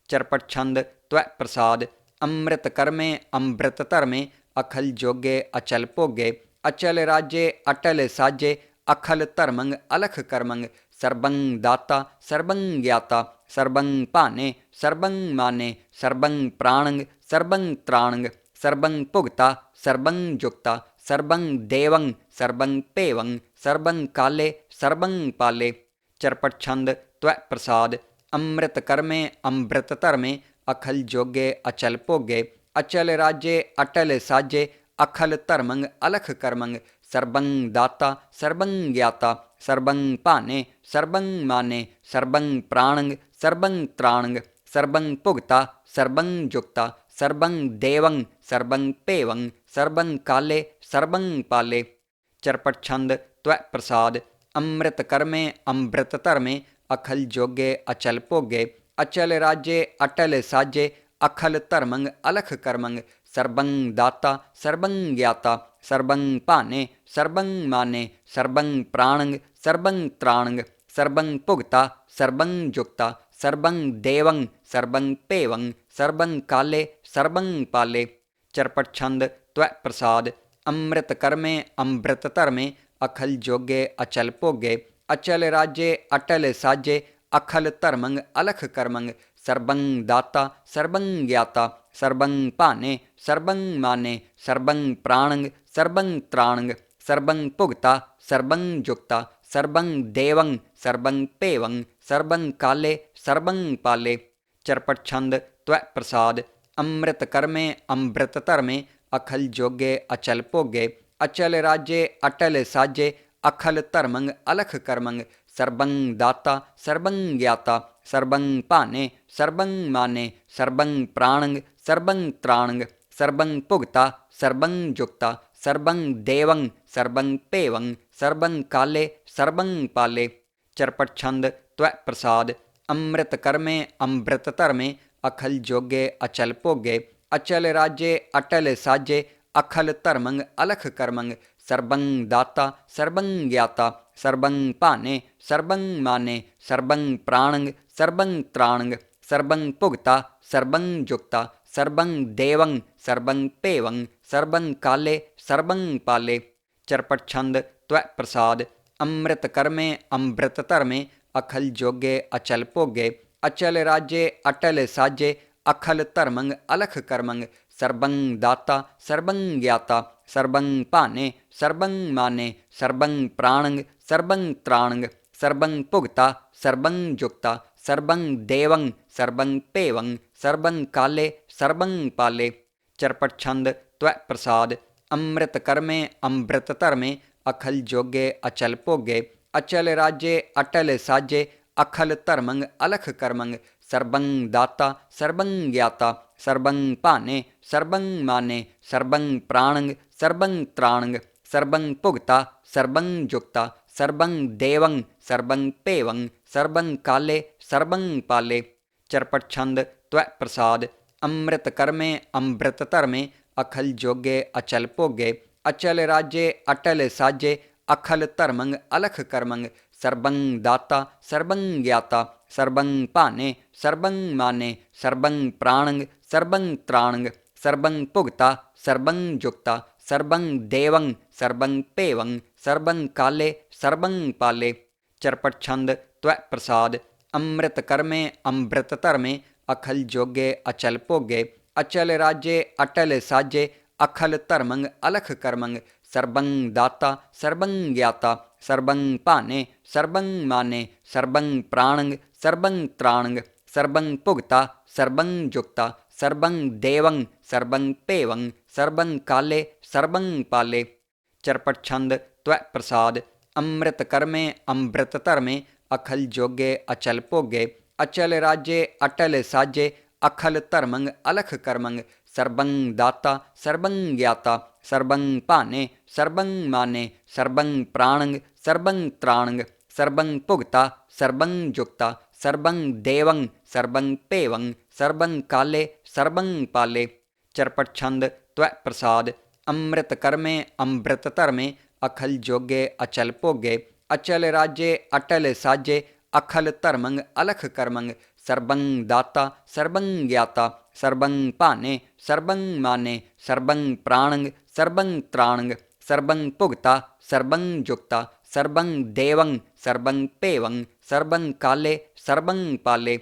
चरपट छंद त्वै प्रसाद अमृत कर्मे अमृत धर्मे अखल जोगे अचल भोगे अचल राजे अटल साजे अखल धर्मंग अलख कर्मंग सर्वं दाता सर्वं ज्ञाता सर्वं भाने सर्वं माने सर्वं प्राणंग सर्वं त्राणंग सर्वं भुगता सर्वं जुक्ता सर्वं देवं सर्वं पेवं सर्वं काले सर्वं पाले। चरपट छंद त्वै प्रसाद अमृत कर्मे अमृत धर्मे अखल जोगे अचल भोगे अचल राजे अटल साजे अखल धर्मंग अलख कर्मंग सर्वं दाता सर्वं ज्ञाता सर्वं भाने सर्वं माने सर्वं प्राणंग सर्वं त्राणंग सर्वं भुगता सर्वं जुक्ता सर्वं देवं सर्वं पेवं सर्वं काले सर्वं पाले। चरपट छंद त्वै प्रसाद अमृत कर्मे अमृत धर्मे अखल जोगे अचल भोगे अचल राजे अटल साजे अखल धर्मंग अलख कर्मंग सर्वं दाता सर्वं ज्ञाता सर्वं भाने सर्वं माने सर्वं प्राणंग सर्वं त्राणंग सर्वं भुगता सर्वं जुक्ता सर्वं देवं सर्वं पेवं सर्वं काले सर्वं पाले। चरपट छंद त्वै प्रसाद अमृत कर्मे अमृत धर्मे अखल जोगे अचल भोगे अचल राजे अटल साजे अखल धर्मंग अलख कर्मंग सर्वं दाता सर्वं ज्ञाता सर्वं भाने सर्वं माने सर्वं प्राणंग सर्वं त्राणंग सर्वं भुगता सर्वं जुक्ता सर्वं देवं सर्वं पेवं सर्वं काले सर्वं पाले। चरपट छंद त्वै प्रसाद अमृत कर्मे अमृत धर्मे अखल जोगे अचल भोगे अचल राजे अटल साजे अखल धर्मंग अलख कर्मंग सर्वं दाता सर्वं ज्ञाता सर्वं भाने सर्वं माने सर्वं प्राणंग सर्वं त्राणंग सर्वं भुगता सर्वं जुक्ता सर्वं देवं सर्वं पेवं सर्वं काले सर्वं पाले। चरपट छंद त्वै प्रसाद अमृत कर्मे अमृत धर्मे अखल जोगे अचल भोगे अचल राजे अटल साजे अखल धर्मंग अलख कर्मंग सर्वं दाता सर्वं ज्ञाता सर्वं भाने सर्वं माने सर्वं प्राणं सर्वं त्राणं सर्वं भुगता सर्वं जुक्ता सर्वं देवं सर्वं पेवं सर्वं काले सर्वं पाले। चरपट छंद त्वै प्रसाद। अमृत कर्मे अमृत धर्मे अखल जोगे अचल भोगे अचल राजे अटल साजे अखल धर्मं अलख कर्मं सर्वं दाता सर्वं ज्ञाता सर्वं भाने सर्वं माने सर्वं प्राणं सर्वं त्राणं सर्वं भुगता सर्वं जुक्ता सर्वं देवं सर्वं पेवं सर्वं काले सर्वं पाले। चरपट छंद त्वै प्रसाद। अमृत कर्मे अमृत धर्मे अखल जोगे अचल भोगे अचल राजे अटल साजे अखल धर्मं अलख कर्मं सर्वं दाता सर्वं ज्ञाता सर्वं भाने सर्वं माने सर्वं प्राणं सर्वं त्राणं सर्वं भुगता सर्वं जुक्ता सर्वं देवं सर्वं पेवं सर्वं काले सर्वं पाले। चरपट छंद त्वै प्रसाद। अमृत कर्मे अमृत धर्मे अखल जोगे अचल भोगे अचल राजे अटल साजे अखल धर्मं अलख कर्मं सर्वं दाता सर्वं ज्ञाता सर्वं भाने सर्वं माने सर्वं प्राणं सर्वं त्राणं सर्वं भुगता सर्वं जुक्ता सर्वं देवं सर्वं पेवं सर्वं काले सर्वं पाले। चरपट छंद त्वै प्रसाद। अमृत कर्मे अमृत धर्मे अखल जोगे अचल भोगे अचल राजे अटल साजे अखल धर्मं अलख कर्मं सर्वं दाता सर्वं ज्ञाता सर्वं भाने सर्वं माने सर्वं प्राणं सर्वं त्राणं सर्वं भुगता सर्वं जुक्ता सर्वं देवं सर्वं पेवं सर्वं काले सर्वं पाले। चरपट छंद त्वै प्रसाद। अमृत कर्मे अमृत धर्मे अखल जोगे अचल भोगे अचल राजे अटल साजे अखल धर्मं अलख कर्मं सर्वं दाता सर्वं ज्ञाता सर्वं भाने सर्वं माने सर्वं प्राणं सर्वं त्राणं सर्वं भुगता सर्वं जुक्ता सर्वं देवं सर्वं पेवं सर्वं काले सर्वं पाले। चरपट छंद त्वै प्रसाद। अमृत कर्मे अमृत धर्मे अखल जोगे अचल भोगे अचल राजे अटल साजे अखल धर्मं अलख कर्मं सर्वं दाता सर्वं ज्ञाता सर्वं भाने सर्वं माने सर्वं प्राणं सर्वं त्राणं सर्वं भुगता सर्वं जुक्ता सर्वं देवं सर्वं पेवं सर्वं काले सर्वं पाले।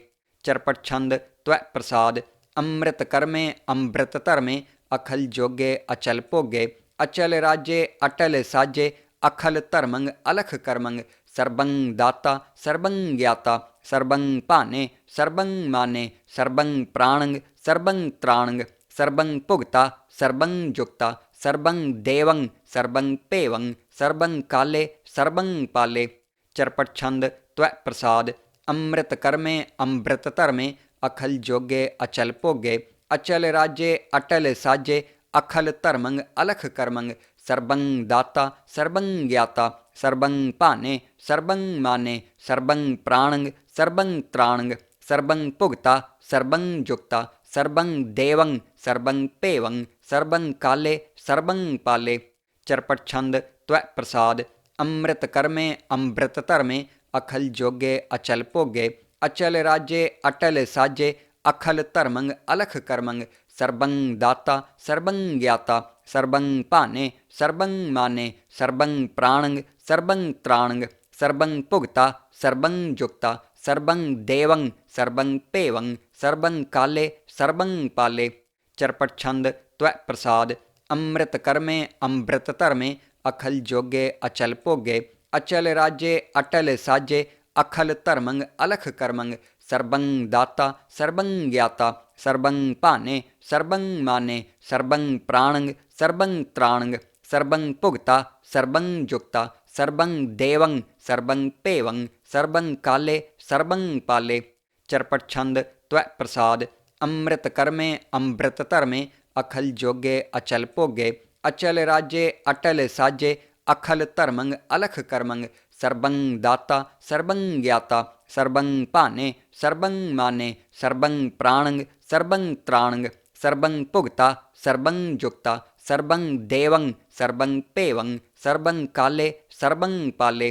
चरपट छंद त्वै प्रसाद। अमृत कर्मे अमृत धर्मे अखल जोगे अचल भोगे अचल राजे अटल साजे अखल धर्मं अलख कर्मं सर्वं दाता सर्वं ज्ञाता सर्वं भाने सर्वं माने सर्वं प्राणं सर्वं त्राणं सर्वं भुगता सर्वं जुक्ता सर्वं देवं सर्वं पेवं सर्वं काले सर्वं पाले। चरपट छंद त्वै प्रसाद। अमृत कर्मे अमृत धर्मे अखल जोगे अचल भोगे अचल राजे अटल साजे अखल धर्मं अलख कर्मं सर्वं दाता सर्वं ज्ञाता सर्वं भाने सर्वं माने सर्वं प्राणं सर्वं त्राणं सर्वं भुगता सर्वं जुक्ता सर्वं देवं सर्वं पेवं सर्वं काले सर्वं पाले। चरपट छंद त्वै प्रसाद। अमृत कर्मे अमृत धर्मे अखल जोगे अचल भोगे अचल राजे अटल साजे अखल धर्मं अलख कर्मं सर्वं दाता सर्वं ज्ञाता सर्वं भाने सर्वं माने सर्वं प्राणं सर्वं त्राणं सर्वं भुगता सर्वं जुक्ता सर्वं देवं सर्वं पेवं सर्वं काले सर्वं पाले। चरपट छंद त्वै प्रसाद। अमृत कर्मे अमृत धर्मे अखल जोगे अचल भोगे अचल राजे अटल साजे अखल धर्मं अलख कर्मं सर्वं दाता सर्वं ज्ञाता सर्वं भाने सर्वं माने सर्वं प्राणं सर्वं त्राणं सर्वं भुगता सर्वं जुक्ता सर्वं देवं सर्वं पेवं सर्वं काले सर्वं पाले। चरपट छंद त्वै प्रसाद। अमृत कर्मे अमृत धर्मे अखल जोगे अचल भोगे अचल राजे अटल साजे अखल धर्मं अलख कर्मं सर्वं दाता सर्वं ज्ञाता सर्वं भाने सर्वं माने सर्वं प्राणं सर्वं त्राणं सर्वं भुगता सर्वं जुक्ता सर्वं देवं सर्वं पेवं सर्वं काले सर्वं पाले।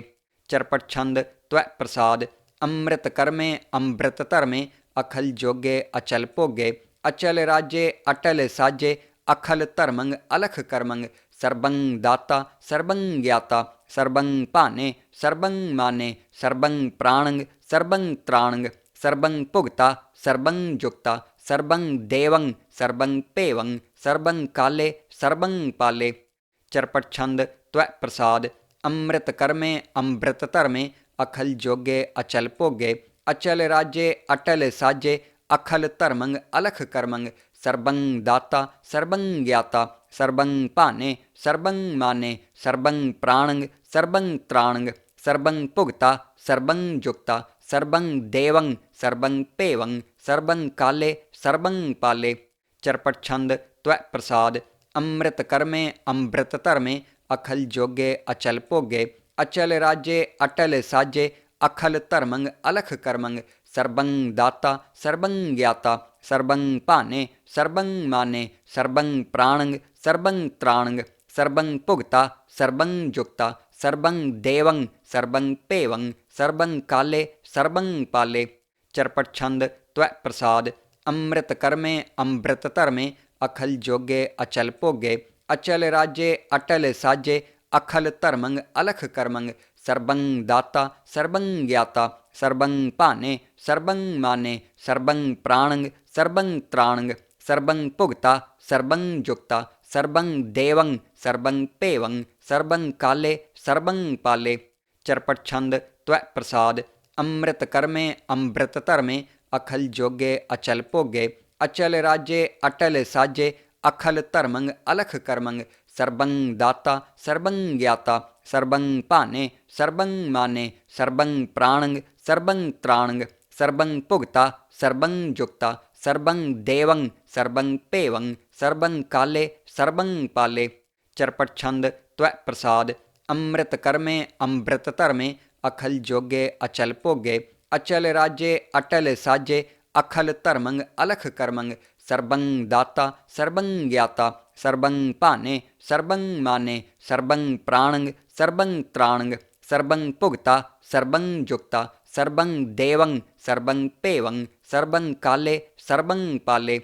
चरपट छंद त्वै प्रसाद अमृत कर्मे अमृत धर्मे अखल जोगे अचल भोगे अचल राजे अटल साजे अखल धर्मंग अलख कर्मंग सर्वं दाता सर्वं ज्ञाता सर्वं भाने सर्वं माने सर्वं प्राणंग सर्वं त्राणंग सर्वं भुगता सर्वं जुक्ता सर्वं देवं सर्वं पेवं सर्वं काले सर्वं पाले। चरपट छंद त्वै प्रसाद अमृत कर्मे अमृत धर्मे अखल जोगे अचल भोगे अचल राजे अटल साजे अखल धर्मंग अलख कर्मंग सर्वं दाता सर्वं ज्ञाता सर्वं भाने सर्वं माने सर्वं प्राणंग सर्वं त्राणंग सर्वं भुगता सर्वं जुक्ता सर्वं देवं सर्वं पेवं सर्वं काले सर्वं पाले। चरपट छंद त्वै प्रसाद अमृत कर्मे अमृत धर्मे अखल जोगे अचल भोगे अचल राजे अटल साजे अखल धर्मंग अलख कर्मंग सर्वं दाता सर्वं ज्ञाता सर्वं भाने सर्वं माने सर्वं प्राणंग सर्वं त्राणंग सर्वं भुगता सर्वं जुक्ता सर्वं देवं सर्वं पेवं सर्वं काले सर्वं पाले। चरपट छंद त्वै प्रसाद अमृत कर्मे अमृत धर्मे अखल जोगे अचल भोगे अचल राजे अटल साजे अखल धर्मंग अलख कर्मंग सर्वं दाता सर्वं ज्ञाता सर्वं भाने सर्वं माने सर्वं प्राणंग सर्वं त्राणंग सर्वं भुगता सर्वं जुक्ता सर्वं देवं सर्वं पेवं सर्वं काले सर्वं पाले। चरपट छंद त्वै प्रसाद अमृत कर्मे अमृत धर्मे अखल जोगे अचल भोगे अचल राजे अटल साजे अखल धर्मंग अलख कर्मंग सर्वं दाता सर्वं ज्ञाता सर्वं भाने सर्वं माने सर्वं प्राणंग सर्वं त्राणंग सर्वं भुगता सर्वं जुक्ता सर्वं देवं सर्वं पेवं सर्वं काले सर्वं पाले। चरपट छंद त्वै प्रसाद अमृत कर्मे अमृत धर्मे अखल जोगे अचल भोगे अचल राजे अटल साजे अखल धर्मंग अलख कर्मंग सर्वं दाता सर्वं ज्ञाता सर्वं भाने सर्वं माने सर्वं प्राणंग सर्वं त्राणंग सर्वं भुगता सर्वं जुक्ता सर्वं देवं सर्वं पेवं सर्वं काले सर्वं पाले।